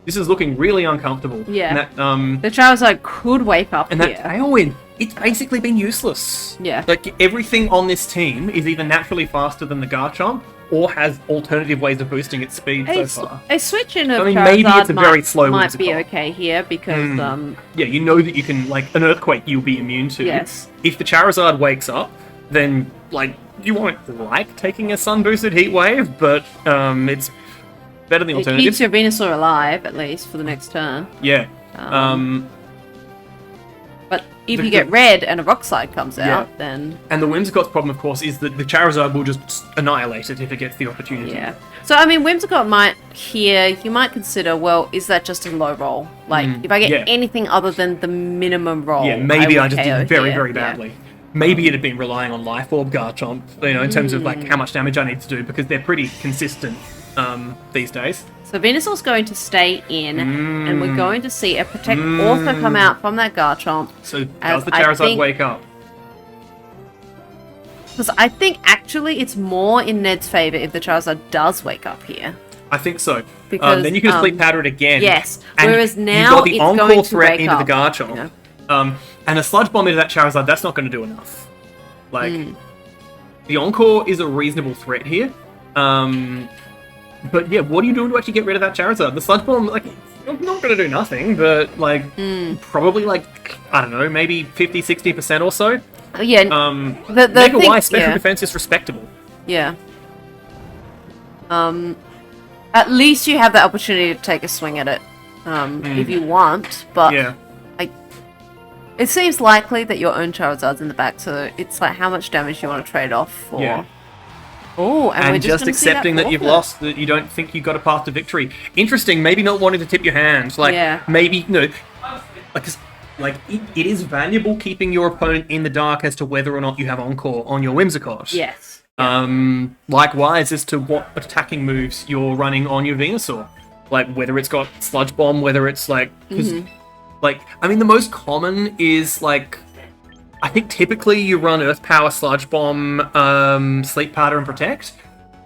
This is looking really uncomfortable. Yeah. And that, The Charizard could wake up and here. that Tailwind, it's basically been useless. Yeah. Like, everything on this team is either naturally faster than the Garchomp, or has alternative ways of boosting its speed so far. A switch in of I mean, Charizard maybe it's a very slow might be Whimsicott. okay here because Yeah, you know that you can, like, an Earthquake you'll be immune to. Yes. If the Charizard wakes up, then, like, you won't like taking a Sun-boosted Heat Wave, but it's better than the it alternative. keeps your Venusaur alive at least for the next turn. Yeah. But if The- you get red and a Rock Slide comes Yeah. out, then And the Whimsicott's problem, of course, is that the Charizard will just annihilate it if it gets the opportunity. yeah. So I mean, Whimsicott might here. You might consider, well, is that just a low roll? Like if I get yeah. anything other than the minimum roll, Yeah, maybe I would just KO did very, here. very Yeah. badly. Maybe it had been relying on Life Orb Garchomp, in terms of like how much damage I need to do, because they're pretty consistent these days. So Venusaur's going to stay in, and we're going to see a Protect also come out from that Garchomp. So As does the I Charizard think- wake up? Because I think actually it's more in Ned's favor if the Charizard does wake up here. I think so. Because, then you can Sleep Powder it again. Yes. And Whereas you've now got the it's Encore going to threat wake into up. the Garchomp. Yeah. And a Sludge Bomb into that Charizard, that's not going to do enough. Like, Hmm. the Encore is a reasonable threat here. But yeah, what are you doing to actually get rid of that Charizard? The Sludge Bomb, like, it's not going to do nothing, but, like, probably, like, I don't know, maybe 50-60% or so. Yeah. the Mega thing- Y special yeah. defense is respectable. Yeah. At least you have the opportunity to take a swing at it, if you want. But Yeah. it seems likely that your own Charizard's in the back, so it's like how much damage you want to trade off for. Yeah. Oh, and we're And just just gonna see accepting that you've forfeit. lost, that you don't think you got a path to victory. Interesting, maybe not wanting to tip your hand. Like, Yeah. maybe, it is valuable keeping your opponent in the dark as to whether or not you have Encore on your Whimsicott. Yes. Likewise as to what attacking moves you're running on your Venusaur. Like, whether it's got Sludge Bomb, whether it's, like... 'cause, like, I mean, the most common is, like... I think typically you run Earth Power, Sludge Bomb, Sleep Powder, and Protect.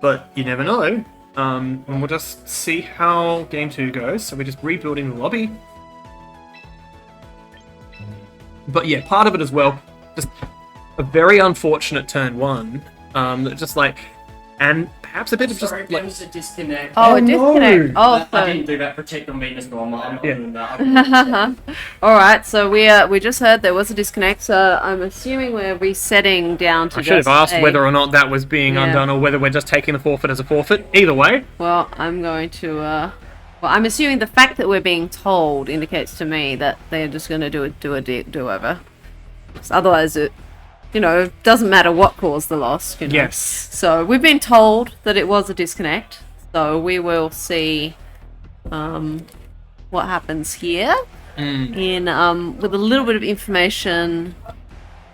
But you never know. And we'll just see how Game 2 goes. So we're just rebuilding the lobby. But yeah, part of it as well, just a very unfortunate turn 1. That just like... and perhaps a bit of just Sorry, like. there was a disconnect. Oh, Oh, a no. disconnect. Oh, I didn't so. do that protect on Venus normal. I'm not Yeah. doing that. All right, so we just heard there was a disconnect. So I'm assuming we're resetting down to. I should have just asked a- whether or not that was being Yeah. undone or whether we're just taking the forfeit as a forfeit. Either way. Well, I'm going to. Well, I'm assuming the fact that we're being told indicates to me that they're just going to do a do-over. 'Cause otherwise, it, doesn't matter what caused the loss. Yes. So we've been told that it was a disconnect. So we will see what happens here in with a little bit of information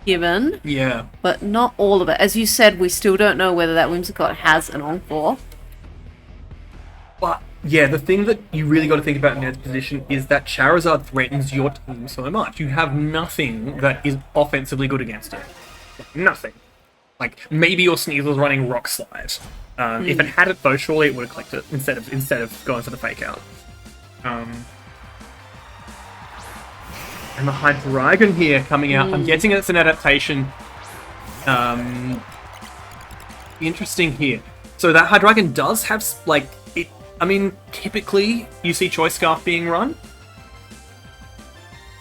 given, Yeah. but not all of it. As you said, we still don't know whether that Whimsicott has an encore. But yeah, the thing that you really got to think about in Ned's position is that Charizard threatens your team so much. You have nothing that is offensively good against it. Nothing. Like maybe your Sneasel's running Rock Slide. If it had it though, surely it would have clicked it instead of going for the fake out. And the Hydreigon here coming out. I'm guessing it's an adaptation. Interesting here. So that Hydreigon does have like it. I mean, typically you see Choice Scarf being run,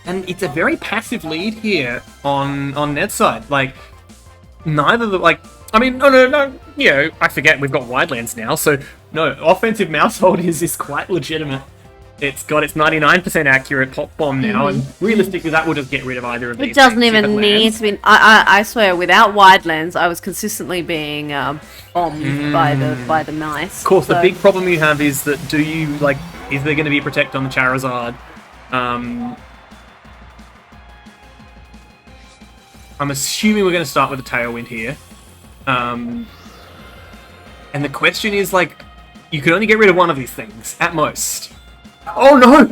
and it's a very passive lead here on Ned's side. Like neither the like. I mean, no. You know, I forget we've got Widelands now, so no, offensive mouse hold is quite legitimate. It's got its 99% accurate pop bomb now, and realistically, that will just get rid of either of these. It doesn't things if even it need lands. to be. I swear, without Widelands, I was consistently being bombed by the mice. Of course, the So- big problem you have is that is there going to be Protect on the Charizard? I'm assuming we're going to start with a Tailwind here. And the question is, you can only get rid of one of these things, at most. Oh no!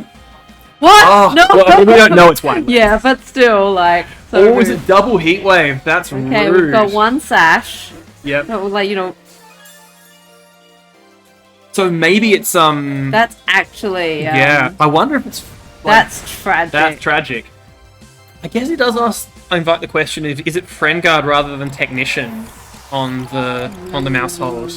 What? Oh, No. well, we don't know it's white. Yeah, but still, so Oh, it's a rude. double Heat Wave. That's Okay, rude. we've got one sash. Yep. That will So maybe it's That's actually. yeah. I wonder if it's. That's tragic. That's tragic. I guess it does invite the question of is it Friend Guard rather than Technician on the mouse hold?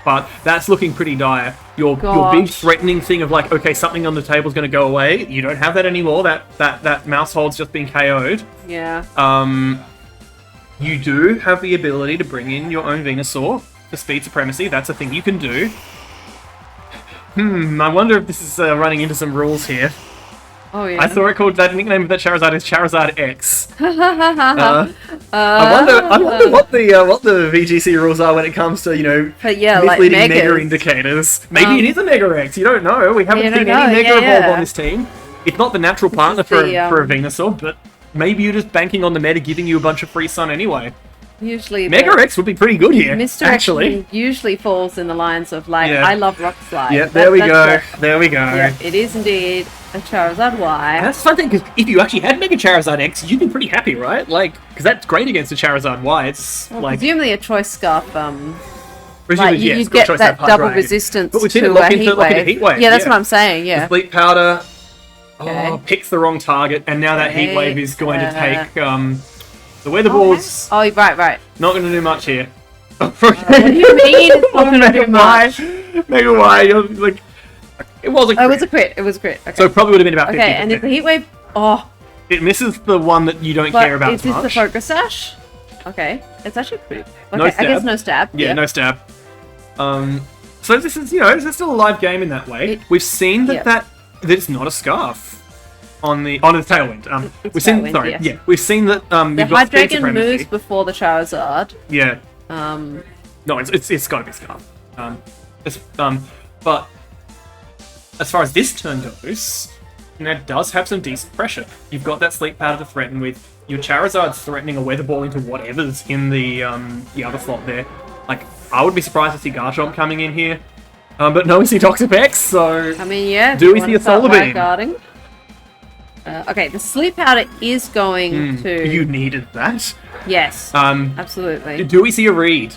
But that's looking pretty dire. Your big Gosh. threatening thing of okay, something on the table's going to go away. You don't have that anymore. That mouse hold's just been KO'd. Yeah. You do have the ability to bring in your own Venusaur for speed supremacy. That's a thing you can do. I wonder if this is running into some rules here. Oh yeah. I saw it called, that nickname of that Charizard is Charizard X. I wonder what the VGC rules are when it comes to, But yeah, like misleading Megas. Mega indicators. Maybe it is a Mega X, you don't know. We haven't You seen don't any know, Mega yeah, evolve yeah. on this team. It's not the natural partner is for the, a Venusaur, but maybe you're just banking on the meta giving you a bunch of free sun anyway. Usually Mega X would be pretty good here, Misdirection actually. usually falls in the lines of Yeah. I love Rock Slide. Yeah, there we go. That's There we go. Yeah, it is indeed a Charizard Y. And that's the fun thing, because if you actually had Mega Charizard X, you'd be pretty happy, right? Because that's great against the Charizard Y. It's Presumably a Choice Scarf. presumably, You yes, get choice that hard double drive. resistance But we've seen to it lock a into heat wave. Heat Wave. Yeah, that's what I'm saying. Yeah. The Sleep Powder Okay. picks the wrong target, and now that Heat Okay, Wave is going to take the Weather Oh, Ball's Oh, right. not going to do much here. What do you mean it's not going to do much? Mega Y, you're like, it was a crit. Oh, it was a crit. It was a crit. Okay. So it probably would have been about 50%. Okay, and if the heat wave. Oh, It misses the one that you don't but care about is as this much. the focus sash? Okay, it's actually pretty. Okay, No I guess stab. no stab. Yeah, no stab. So this is, this is still a live game in that way. We've seen that Yep. that it's not a scarf on the Tailwind. It's We've seen, Tailwind, sorry, yes. yeah, we've seen that The you've got speed Hydreigon supremacy. moves before the Charizard. Yeah, Um, no, it's got to be scarf. But as far as this turn goes, Ned does have some decent pressure. You've got that Sleep Powder to threaten with. Your Charizard's threatening a Weather Ball into whatever's in the other slot there. I would be surprised to see Garchomp coming in here. But no, we see Toxapex, so... I mean, yeah. Do we you see wanna a start Solar Beam? guarding? Okay, the Sleep Powder is going to. You needed that. Yes, Um, absolutely. do we see a read?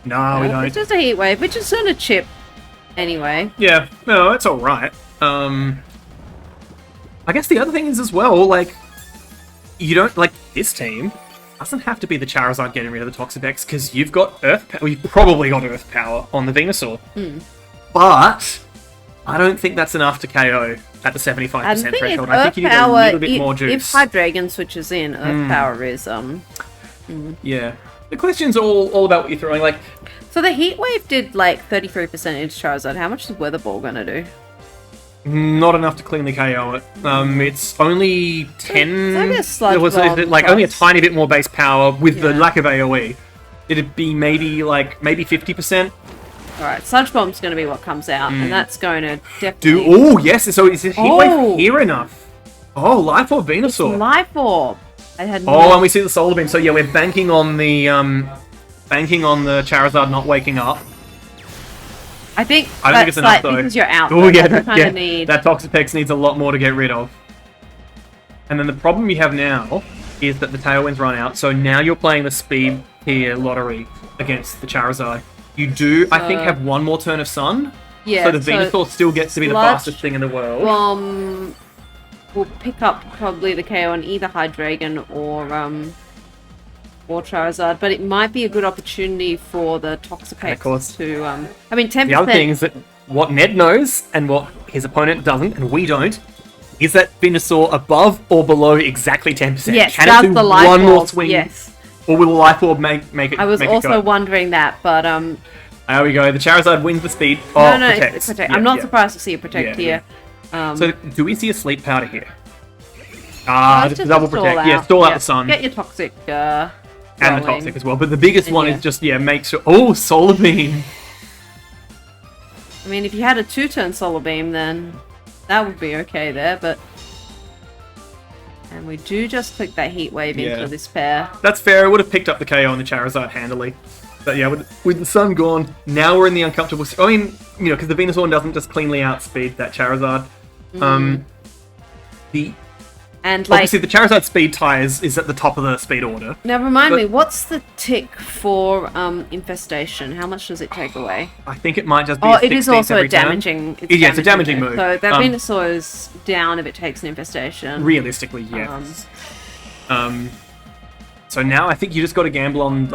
No, we don't. It's just a heat wave, which is going to chip anyway. Yeah, no, it's alright. I guess the other thing is as well, you don't, this team, doesn't have to be the Charizard getting rid of the Toxapex, because you've got Earth Power. You've probably got Earth Power on the Venusaur. But I don't think that's enough to KO at the 75% And the thing is, threshold. I think Earth you need a Power, little bit more if juice. Hydreigon switches in, Earth Power is Yeah. The question's all about what you're throwing. Like, So the Heat Wave did like 33% into Charizard. How much is Weather Ball gonna do? not enough to cleanly KO it. It's only 10. It's like a sludge it was bomb like only a plus. tiny bit more base power with the Yeah. lack of AoE. It'd be maybe 50%. Alright, Sludge Bomb's gonna be what comes out, and that's going to definitely... Oh yes. So is the Heat Oh. Wave here enough? Oh, Life Orb Venusaur. Life Orb! I had Oh, and we see the Solar Beam. So yeah, we're banking on the Charizard not waking up. I think I don't think it's that's enough like, though. because you're out. Oh though, yeah, you kind of need... that Toxapex needs a lot more to get rid of. And then the problem you have now is that the Tailwinds run out, so now you're playing the Speed Tier Lottery against the Charizard. You do, I think, have one more turn of Sun. Yeah, So the Venusaur still gets to be the Sludge fastest thing in the world. Bomb will pick up probably the KO on either Hydreigon or Charizard, but it might be a good opportunity for the Toxapex And of course, to... I mean, 10%... The other thing is that what Ned knows and what his opponent doesn't, and we don't, is that Venusaur above or below exactly 10%. Yes, Can does it do the Life one more Orb, swing? yes. Or will the Life Orb make it? I was make it also go? wondering that, but There we go. The Charizard wins the speed. no, Protects. it's protect. Yeah, I'm not yeah. surprised to see a protect Yeah, here. So do we see a sleep powder here? That's Just a double stall protect. out. Yeah, stall out the sun Get your toxic. and the going. toxic as well. But the biggest And one yeah. is just make sure. Oh, Solar Beam. I mean, if you had a 2-turn Solar Beam, then that would be okay there. But and we do just click that Heat Wave Yeah. into this pair. That's fair. I would have picked up the KO on the Charizard handily. But yeah, with the sun gone, now we're in the uncomfortable. I mean, because the Venusaur doesn't just cleanly outspeed that Charizard. And like, Obviously, the Charizard speed tie is at the top of the speed order. now remind but- me, what's the tick for Infestation? How much does it take away? I think it might just be. Oh, a it is 16th also a every turn. damaging. Yeah, it's a damaging move. So that Venusaur is down if it takes an Infestation. Realistically, yes. So now I think you just got to gamble on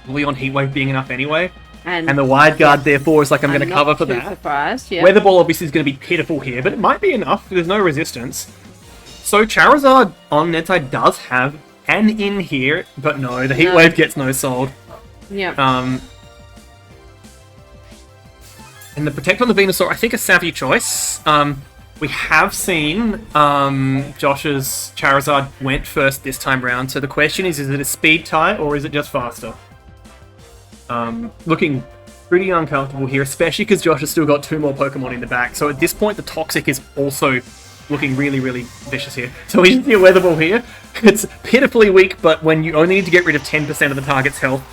Leon Heatwave being enough anyway, and the wide guard therefore is I'm going to cover for that. Surprised, yeah. Weather Ball obviously is going to be pitiful here, but it might be enough. There's no resistance. So Charizard on net side does have an in here, but no, the Heat No. Wave gets no sold. Yeah. And the Protect on the Venusaur, I think a savvy choice. We have seen Josh's Charizard went first this time round, so the question is it a speed tie or is it just faster? Looking pretty uncomfortable here, especially because Josh has still got 2 more Pokemon in the back. So at this point, the Toxic is also looking really, really vicious here. So we see a Weather Ball here. It's pitifully weak, but when you only need to get rid of 10% of the target's health,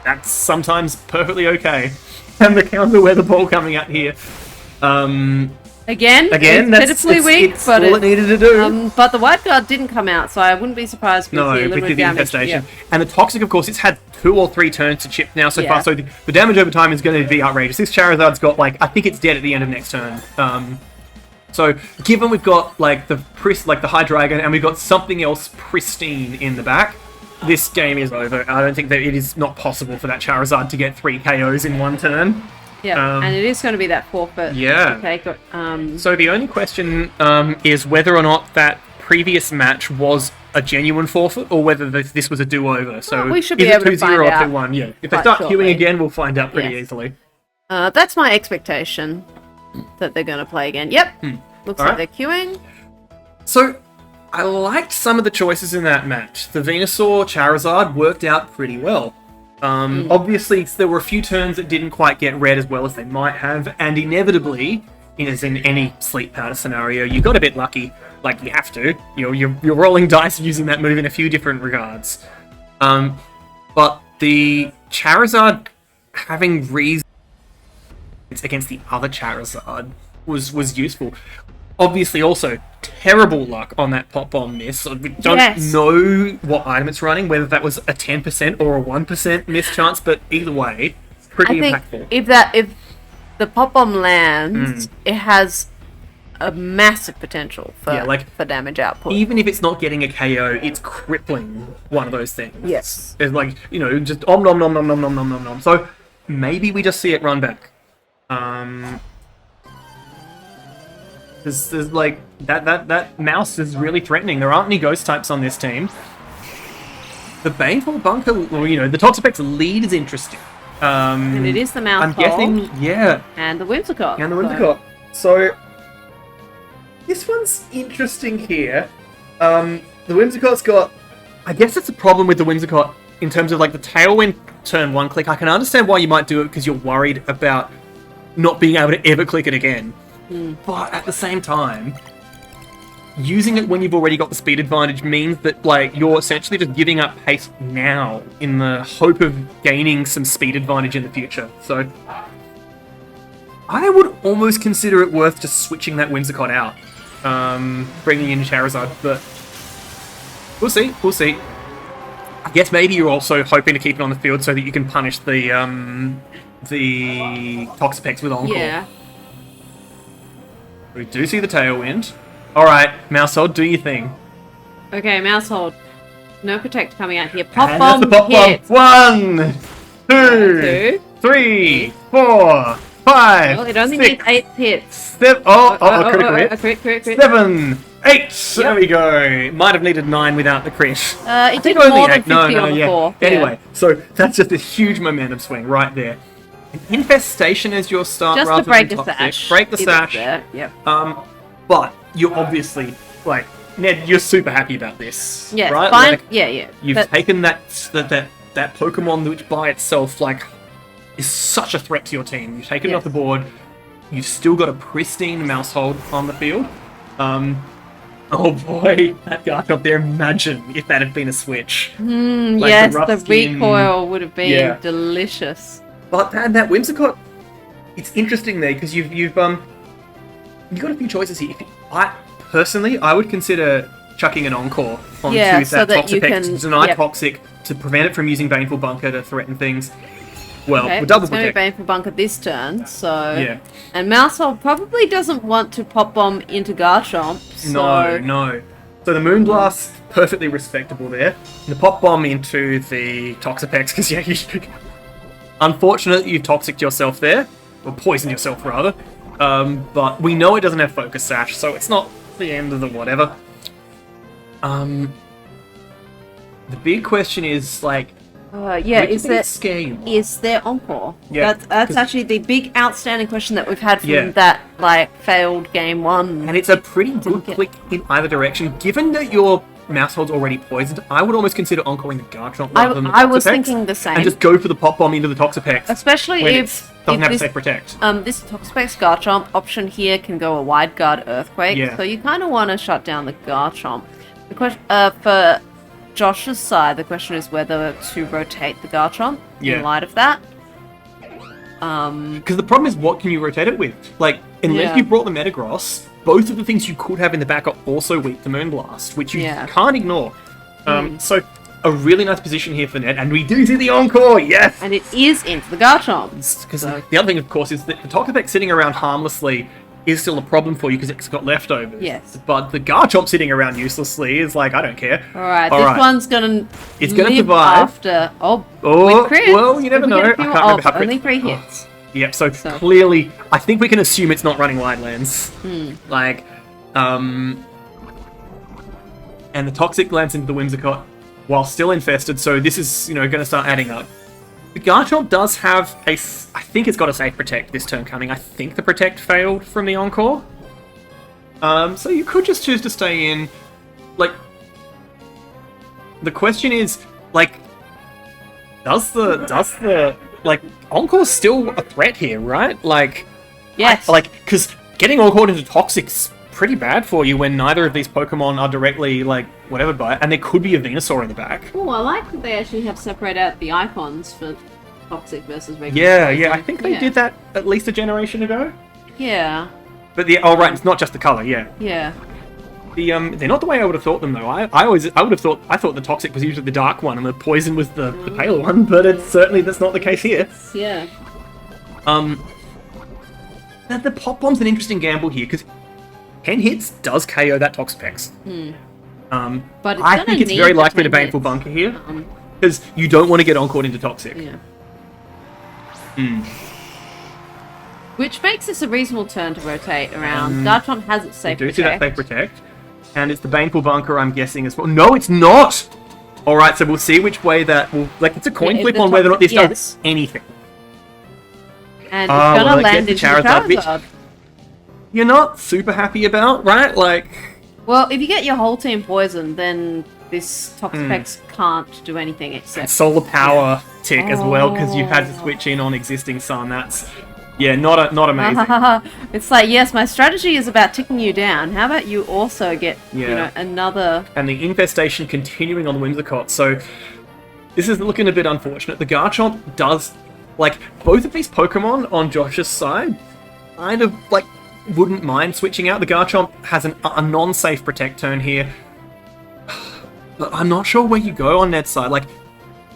that's sometimes perfectly okay. And the counter Weather Ball coming out here. Again, Again, it's that's pitifully weak, it's but all it needed to do. but the White Guard didn't come out, so I wouldn't be surprised if No, we see a little with bit the of damage. infestation. Yeah. And the Toxic, of course, it's had 2 or 3 turns to chip now so Yeah. far, so the damage over time is going to be outrageous. This Charizard's got, I think it's dead at the end of next turn. So, given we've got, the Hydreigon, and we've got something else pristine in the back, this game is over. I don't think that it is not possible for that Charizard to get 3 KOs in 1 turn. Yeah, and it is going to be that forfeit. Yeah. To take it. So the only question is whether or not that previous match was a genuine forfeit, or whether this was a do-over. So Well, we should is be it able to 2-0 find or out 2-1? Yeah. If they quite start shortly. queuing again, we'll find out pretty Yes. easily. That's my expectation that they're going to play again. Yep. Looks like Alright. they're queuing. So I liked some of the choices in that match. The Venusaur Charizard worked out pretty well. Obviously, there were a few turns that didn't quite get read as well as they might have, and inevitably, as in any sleep powder scenario, you got a bit lucky. You have to. You're rolling dice using that move in a few different regards. But the Charizard having reason against the other Charizard was useful. Obviously, also terrible luck on that pop bomb miss. We don't Yes. know what item it's running, whether that was a 10% or a 1% miss chance, but either way, pretty I think impactful. if the pop bomb lands, it has a massive potential for, Yeah, like- for damage output. Even if it's not getting a KO, it's crippling one of those things. Yes. It's like, just om nom nom nom nom nom nom nom nom. So maybe we just see it run back. There's like that mouse is really threatening. There aren't any ghost types on this team. The Baneful Bunker, well, the Toxapex lead is interesting. And it is the mouse I'm guessing, yeah. and the Whimsicott. And the Whimsicott. So, this one's interesting here. The Whimsicott's got... I guess it's a problem with the Whimsicott in terms of, like, the Tailwind turn one click. I can understand why you might do it because you're worried about not being able to ever click it again. But at the same time, using it when you've already got the speed advantage means that, like, you're essentially just giving up pace now in the hope of gaining some speed advantage in the future. So, I would almost consider it worth just switching that Whimsicott out, bringing in Charizard, but we'll see. I guess maybe you're also hoping to keep it on the field so that you can punish the Toxapex with Encore. Yeah. We do see the Tailwind. Alright, Mousehold, do your thing. Okay, Mousehold. No Protect coming out here. Pop And that's Bomb the Pop hit. Bomb. 1, 2, Two. 3, 4, 5, Well, it only 6, needs 8 hits. 7, critical hit. A crit. 7, 8. There we go. Might have needed 9 without the crit. It did more than 50 on the 4. Yeah. Anyway, so that's just a huge momentum swing right there. An Infestation as your start Just rather to break than the Toxic. sash. Break the It is sash. there, Yep. But you're obviously, like, Ned, you're super happy about this. Yeah, right? fine. Like, Yeah. you've taken that Pokemon which by itself, like, is such a threat to your team. You've taken it off the board. You've still got a pristine Mousehold on the field. Oh boy, that Garchomp there, imagine if that had been a switch. Like Yes, rough the skin. recoil would have been Yeah. delicious. But that Whimsicott, it's interesting there because you've got a few choices here. I would consider chucking an Encore onto Yeah, so that that you Toxapex to can- deny yep. Toxic, to prevent it from using Baneful Bunker to threaten things. Well, Okay, we'll double it's going to be protect. Baneful Bunker this turn, so... Yeah. And Mousehold probably doesn't want to Pop Bomb into Garchomp, so... No. So the Moonblast, perfectly respectable there. And the Pop Bomb into the Toxapex, because unfortunately you toxicked yourself there. Or poisoned yourself, rather. But we know it doesn't have Focus Sash, so it's not the end of the whatever. The big question is, like... is there Encore? Yeah, That's actually the big outstanding question that we've had from Yeah. that, failed game 1. And it's a pretty good get- click in either direction. Given that your Mousehold's already poisoned, I would almost consider Encoring the Garchomp rather than the I was Toxapex, thinking the same. and just go for the Pop Bomb into the Toxapex. Especially when if... it doesn't have to this, say Protect. this Toxapex Garchomp option here can go a Wide Guard Earthquake, Yeah. so you kind of want to shut down the Garchomp. The question, for Josh's side, the question is whether to rotate the Garchomp Yeah. in light of that. Because the problem is, what can you rotate it with? Like, unless Yeah. you brought the Metagross, both of the things you could have in the back are also weak to Moonblast, which you Yeah. can't ignore. So, a really nice position here for Ned, and we do see the Encore, yes! And it is into the Garchomp. Because So- the other thing, of course, is that the Toxapex sitting around harmlessly is still a problem for you because it's got leftovers. Yes. But the Garchomp sitting around uselessly is like, I don't care. Alright, All this right. one's gonna It's gonna live survive. after... Oh, Oh, with crits. well, you never If we know. get a I few- can't remember how only crits- 3 hits. Yep, so, So- clearly, I think we can assume it's not running Wildlands. Like, and the Toxic lands into the Whimsicott while still infested, so this is, going to start adding up. The Garchomp does have I think it's got a safe Protect this turn coming. I think the Protect failed from the Encore. So you could just choose to stay in. Like, the question is, like, does the Encore's still a threat here, right? Like, Yes. because getting Encore into Toxic's pretty bad for you when neither of these Pokemon are directly, whatever by it, and there could be a Venusaur in the back. Oh, I like that they actually have separated out the icons for Toxic versus regular. Yeah, I think they Yeah. did that at least a generation ago. Yeah, But it's not just the color, yeah. yeah. They're not the way I would have thought them though. I thought the Toxic was usually the dark one and the Poison was the paler one, but that's not the case here. Yeah. The Pop Bomb's an interesting gamble here because 10 hits does KO that Toxapex. But it's I gonna think it's need very the likely to 10 Baneful hits. Bunker here, because you don't want to get Encored into Toxic. Yeah. Which makes this a reasonable turn to rotate around. Garchomp has its I safe do see that protect. Safe Protect. And it's the Baneful Bunker, I'm guessing, as well. No, it's not! Alright, so we'll see which way that will... Like, it's a coin Yeah, flip the on whether or not this Toxic- does anything. And it's Ah, gonna well, it land gets into the the Charizard, which- Charizard. You're not super happy about, right? Like... Well, if you get your whole team poisoned, then this Toxapex can't do anything except... Solar Power tick as well, because you've had to Oh. switch in on existing Sun. That's... Yeah, not amazing. It's like, yes, my strategy is about ticking you down. How about you also get, Yeah. another... And the Infestation continuing on the Whimsicott, so... This is looking a bit unfortunate. The Garchomp does... Like, both of these Pokemon on Josh's side kind of, like, wouldn't mind switching out. The Garchomp has a non-safe Protect turn here. But I'm not sure where you go on Ned's side. Like,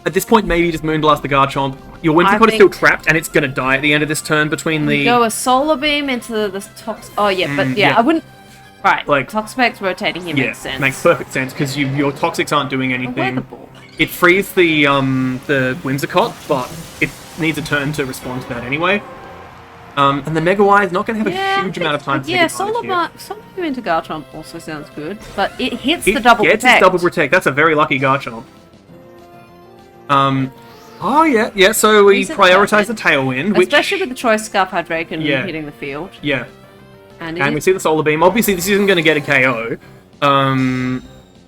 at this point, maybe you just Moonblast the Garchomp. Your Whimsicott is still think- trapped, and it's going to die at the end of this turn between the... Go a Solar Beam into the Tox... Oh, yeah, but yeah. I wouldn't... Right, Like- Toxapex rotating here Yeah, makes sense. makes perfect sense, because your Toxics aren't doing Where the anything. ball? It frees the Whimsicott, but it needs a turn to respond to that anyway. And the Megawire is not going to have a huge amount of time to Yeah, take advantage here. Solar Beam into Garchomp also sounds good, but it hits It the double gets protect. its double protect. That's a very lucky Garchomp. Oh yeah. So we Use it prioritize the perfect. Tailwind, which Especially with the Choice Scarf Hydreigon Yeah. hitting the field. yeah, And, and we it see the Solar Beam. Obviously, this isn't going to get a KO.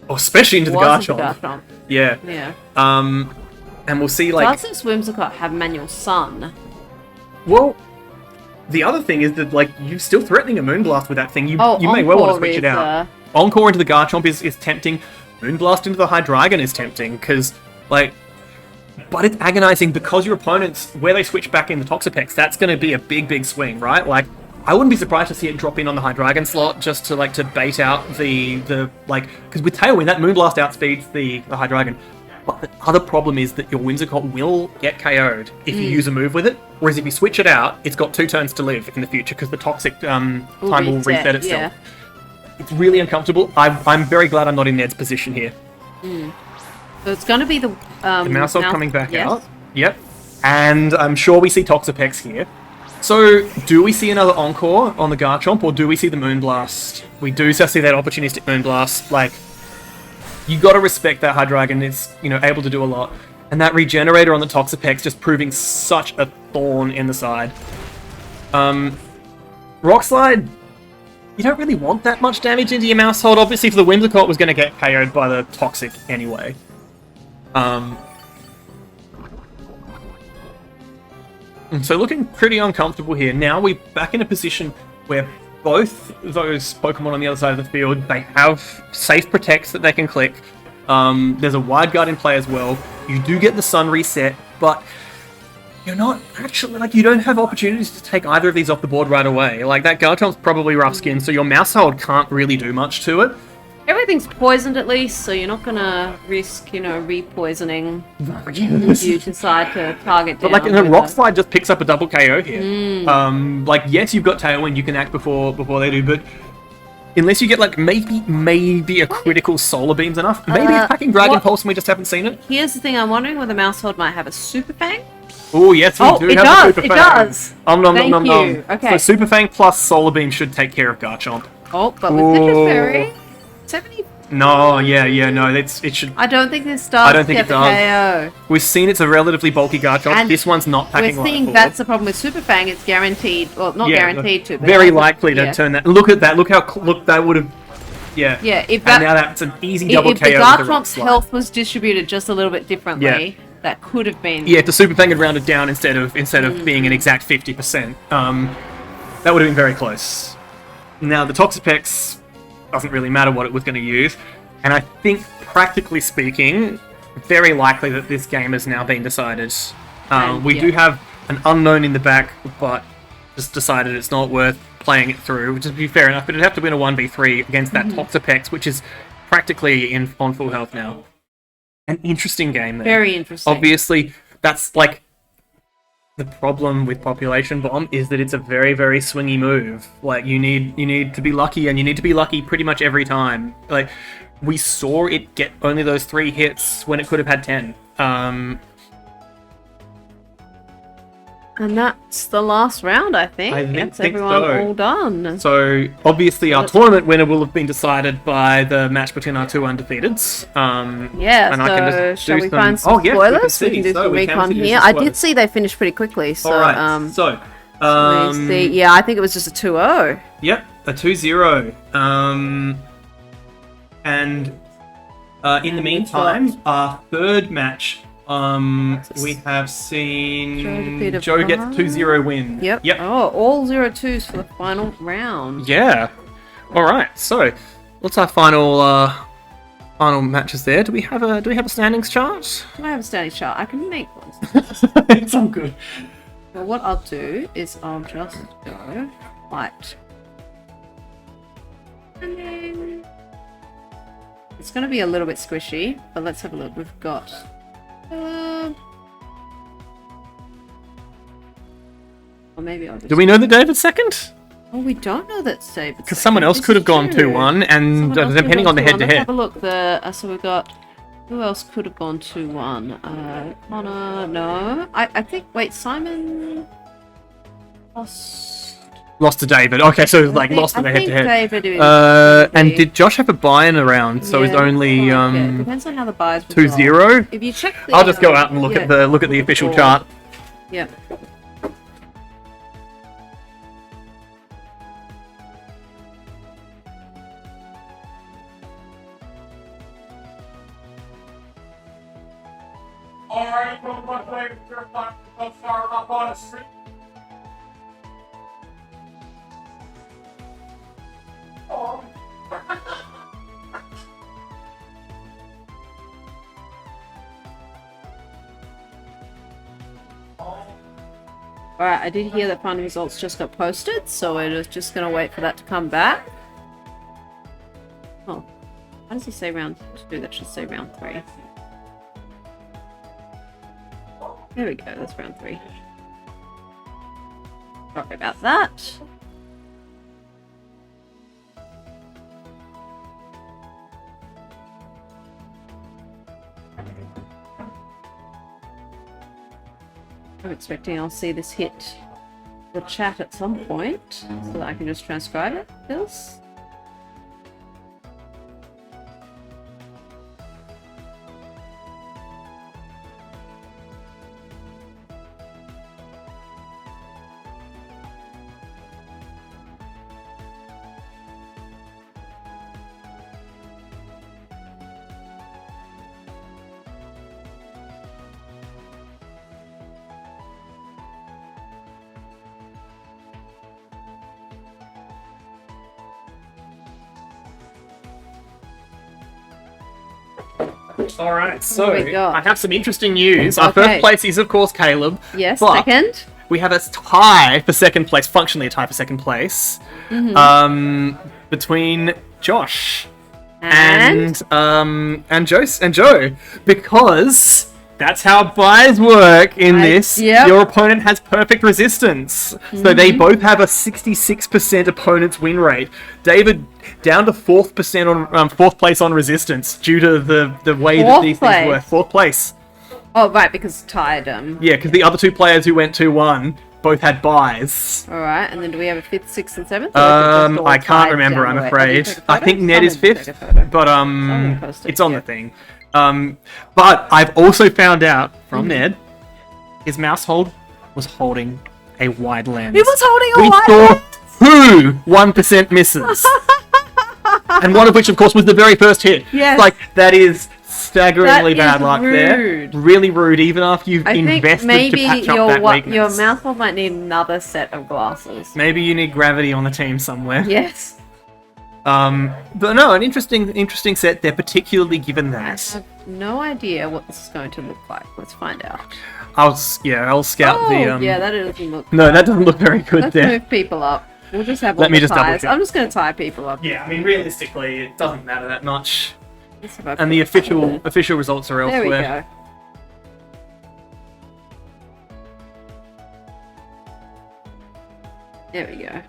Or especially into the was into Garchomp. Garchomp. Yeah. Yeah. And we'll see like Does this Whimsicott have Manual Sun? well. The other thing is that, like, you're still threatening a Moonblast with that thing. You may well want to Encore switch it is, out. Encore into the Garchomp is tempting. Moonblast into the Hydreigon is tempting, because, like... But it's agonizing because your opponents, where they switch back in the Toxapex, that's going to be a big swing, right? Like, I wouldn't be surprised to see it drop in on the Hydreigon slot just to, like, to bait out the like... Because with Tailwind, that Moonblast outspeeds the Hydreigon. But the other problem is that your Whimsicott will get KO'd if you use a move with it. Whereas if you switch it out, it's got 2 turns to live in the future because the Toxic time will reset itself. Yeah. It's really uncomfortable. I'm very glad I'm not in Ned's position here. So it's going to be the... The Mousehole coming back yes. out. Yep. And I'm sure we see Toxapex here. So, do we see another Encore on the Garchomp, or do we see the Moonblast? We do see that opportunistic Moonblast. Like, you got to respect that Hydreigon is, able to do a lot. And that Regenerator on the Toxapex just proving such a thorn in the side. Rock Slide, you don't really want that much damage into your Mousehold. Obviously, if the Whimsicott was going to get KO'd by the Toxic anyway. So looking pretty uncomfortable here. Now we're back in a position where both those Pokemon on the other side of the field, they have safe protects that they can click. There's a Wide Guard in play as well. You do get the Sun reset, but you're not actually, like, you don't have opportunities to take either of these off the board right away. Like, that Garchomp's probably rough skin, so your Mousehold can't really do much to it. Everything's poisoned at least, so you're not going to risk, re-poisoning if you decide to target down. But, like, with Rock a- Slide just picks up a double KO here. Like, yes, you've got Tailwind, you can act before they do, but unless you get, like, maybe a critical Solar Beam's enough. Maybe it's packing Dragon what- Pulse and we just haven't seen it. Here's the thing, I'm wondering whether Mousehold might have a Super Fang. Oh, yes, we Oh, do it have does, a Super it Fang. does. Nom, Thank nom, nom. you. Okay. So Super Fang plus Solar Beam should take care of Garchomp. Oh, but with Citrus Berry, 70... No, no, it should... I don't think this does I don't think get it the does. KO. We've seen it's a relatively bulky Garchomp. And This one's not packing We're light seeing forward. that's the problem with Super Fang. It's guaranteed, well, not guaranteed to, but very it has- likely to yeah. turn that. Look at that. Look that would have. Yeah. Yeah, if And that, now that's an easy double if KO the with the Rock Garchomp's Slide. health was distributed just a little bit differently, that could have been. Yeah, if the Super Fang had rounded down instead of being an exact 50%, that would have been very close. Now the Toxapex doesn't really matter what it was going to use, and I think, practically speaking, very likely that this game has now been decided. We do have an unknown in the back, but just decided it's not worth playing it through, which would be fair enough, but it'd have to win a 1v3 against that Toxapex, which is practically on full health now. An interesting game there. Very interesting. Obviously, that's like the problem with Population Bomb is that it's a very, very swingy move. Like, you need to be lucky, and you need to be lucky pretty much every time. Like, we saw it get only those 3 hits when it could have had 10. And that's the last round, I think. I That's think everyone so. all done. So, obviously, our tournament winner will have been decided by the match between our 2 undefeateds. Yeah, and so I can just shall do we some... find some Oh, yes, we can spoilers? see. We can do So some we can recon see here. some I did spoilers. see they finished pretty quickly, so Alright, so... let me see. Yeah, I think it was just a 2-0. Yep, a 2-0. And in the meantime, our third match, we have seen Joe gets 2-0 win. Yep. Yep. Oh, all 0-2s for the final round. Yeah. All right. So, what's our final matches there? Do we have a standings chart? Do I have a standing chart? I can make one. It's all good. Well, what I'll do is I'll just go right. And then it's going to be a little bit squishy, but let's have a look. We've got or maybe I'll just... Do we know that David's second? Oh, we don't know that David's Because someone else could have gone 2-1, and depending on the Let's head-to-head. have a look. So we've got... Who else could have gone 2-1? Connor, no. I think... Wait, Simon... Lost to David. Okay, so lost in the I think head-to-head. David is And probably- did Josh have a buy-in around? So it's Yeah, only okay. Depends on how the buys were 2-0. rolled. If you check the, I'll just go out and look at the official Or- chart. Yeah. Alright, from one way, you're not so far up on a street. Oh. Alright, I did hear that final results just got posted, so we're just gonna wait for that to come back. Oh. Why does it say round 2? That should say round 3. There we go, that's round 3. Sorry about that. I'm expecting I'll see this hit the chat at some point, so that I can just transcribe it. This. Alright, so we got? I have some interesting news. Our Okay. first place is, of course, Caleb. Yes, But second. we have a tie for second place, functionally a tie for second place, between Josh and Joe, because that's how buys work in this. yep. Your opponent has perfect resistance, so they both have a 66% opponent's win rate. David down to fourth place on resistance due to the way that Fourth these place? things work. Fourth place. Oh, right, because tied them. Yeah, because the other 2 players who went 2-1 both had buys. Alright, and then do we have a 5th, 6th, and 7th? I can't remember, I'm afraid. I think Ned is 5th, but posted, it's on yeah. the thing. But I've also found out from Ned, his mouse hold was holding a wide lens. He was holding a We wide saw lens! 2 1% misses. And one of which, of course, was the very first hit. Yes. Like, that is staggeringly That is bad luck rude. there. Really rude, even after you've I think invested maybe to patch up that weakness. your mouthful might need another set of glasses. Maybe you need gravity on the team somewhere. Yes. But no, an interesting set there, particularly given I that. have no idea what this is going to look like. Let's find out. I'll scout Oh, the. yeah, that doesn't look. No, that doesn't look very good Let's there. move people up. We'll just have all Let me the just double ties. check. I'm just going to tie people up. Yeah, I mean, realistically, it doesn't matter that much. Let's have a- And the official results are There we elsewhere. go. There we go.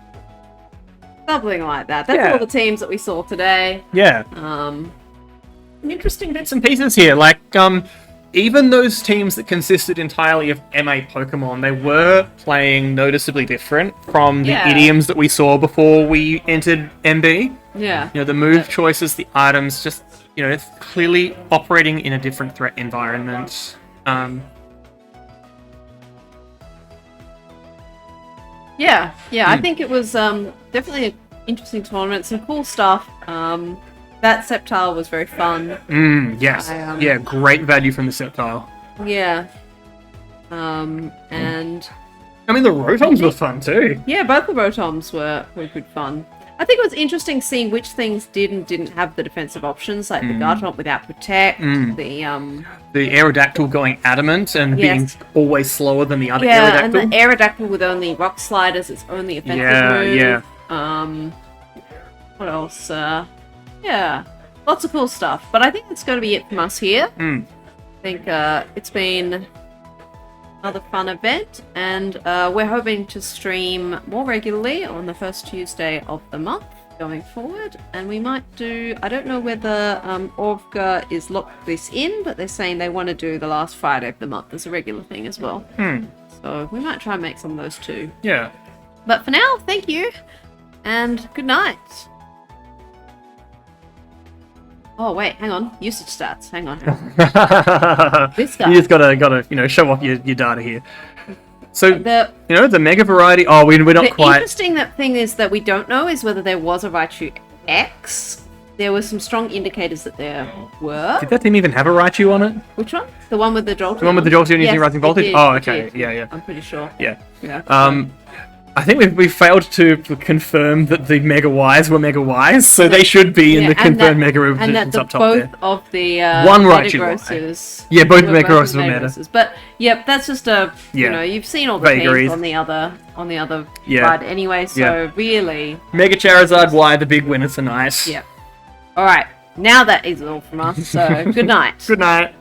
Something like that. That's Yeah. all the teams that we saw today. Yeah. Interesting bits and pieces here. Like, even those teams that consisted entirely of MA Pokemon, they were playing noticeably different from the Yeah. idioms that we saw before we entered MB. Yeah. You know, the move choices, the items, just, you know, it's clearly operating in a different threat environment. Yeah. I think it was definitely an interesting tournament. Some cool stuff. That Sceptile was very fun. Yes. I, Yeah, great value from the Sceptile. Yeah. And I mean, the Rotoms were fun too. yeah, both the Rotoms were good fun. I think it was interesting seeing which things did and didn't have the defensive options, like the Garchomp without Protect, the Aerodactyl going adamant and Yes. being always slower than the other yeah, and the Aerodactyl. Aerodactyl with only Rock Slide as its only offensive move. What else? Yeah, lots of cool stuff. But I think that's going to be it from us here. I think it's been another fun event, and we're hoping to stream more regularly on the first Tuesday of the month going forward. And we might do, I don't know whether Orvka is locked this in, but they're saying they want to do the last Friday of the month as a regular thing as well. So we might try and make some of those too. Yeah. But for now, thank you, and good night. Oh wait, hang on. Usage stats. Hang on. This guy. You just gotta, you know, show off your data here. So, The you know, the Mega Variety. Oh, we're not the quite. interesting thing is that we don't know is whether there was a Raichu X. There were some strong indicators that there were. Did that team even have a Raichu on it? Which one? The one with the Jolteon? The one with the Jolteon using Rising it Voltage? did, Oh, it okay. did. Yeah. I'm pretty sure. Yeah. Yeah. I think we've failed to confirm that the Mega Ys were Mega Ys, so they should be in the and confirmed that- Mega and that Evolutions the, up top both there. of the One Raichu Metagrosses. Yeah, both were Metagrosses were meta. Metagrosses. But yep, that's just a you Yeah. know, you've seen all the Vagaries. teams on the other Yeah. side anyway, so Yeah. really Mega Charizard Y, the big winner tonight. yeah. Alright. Now that is all from us, so good night. Good night.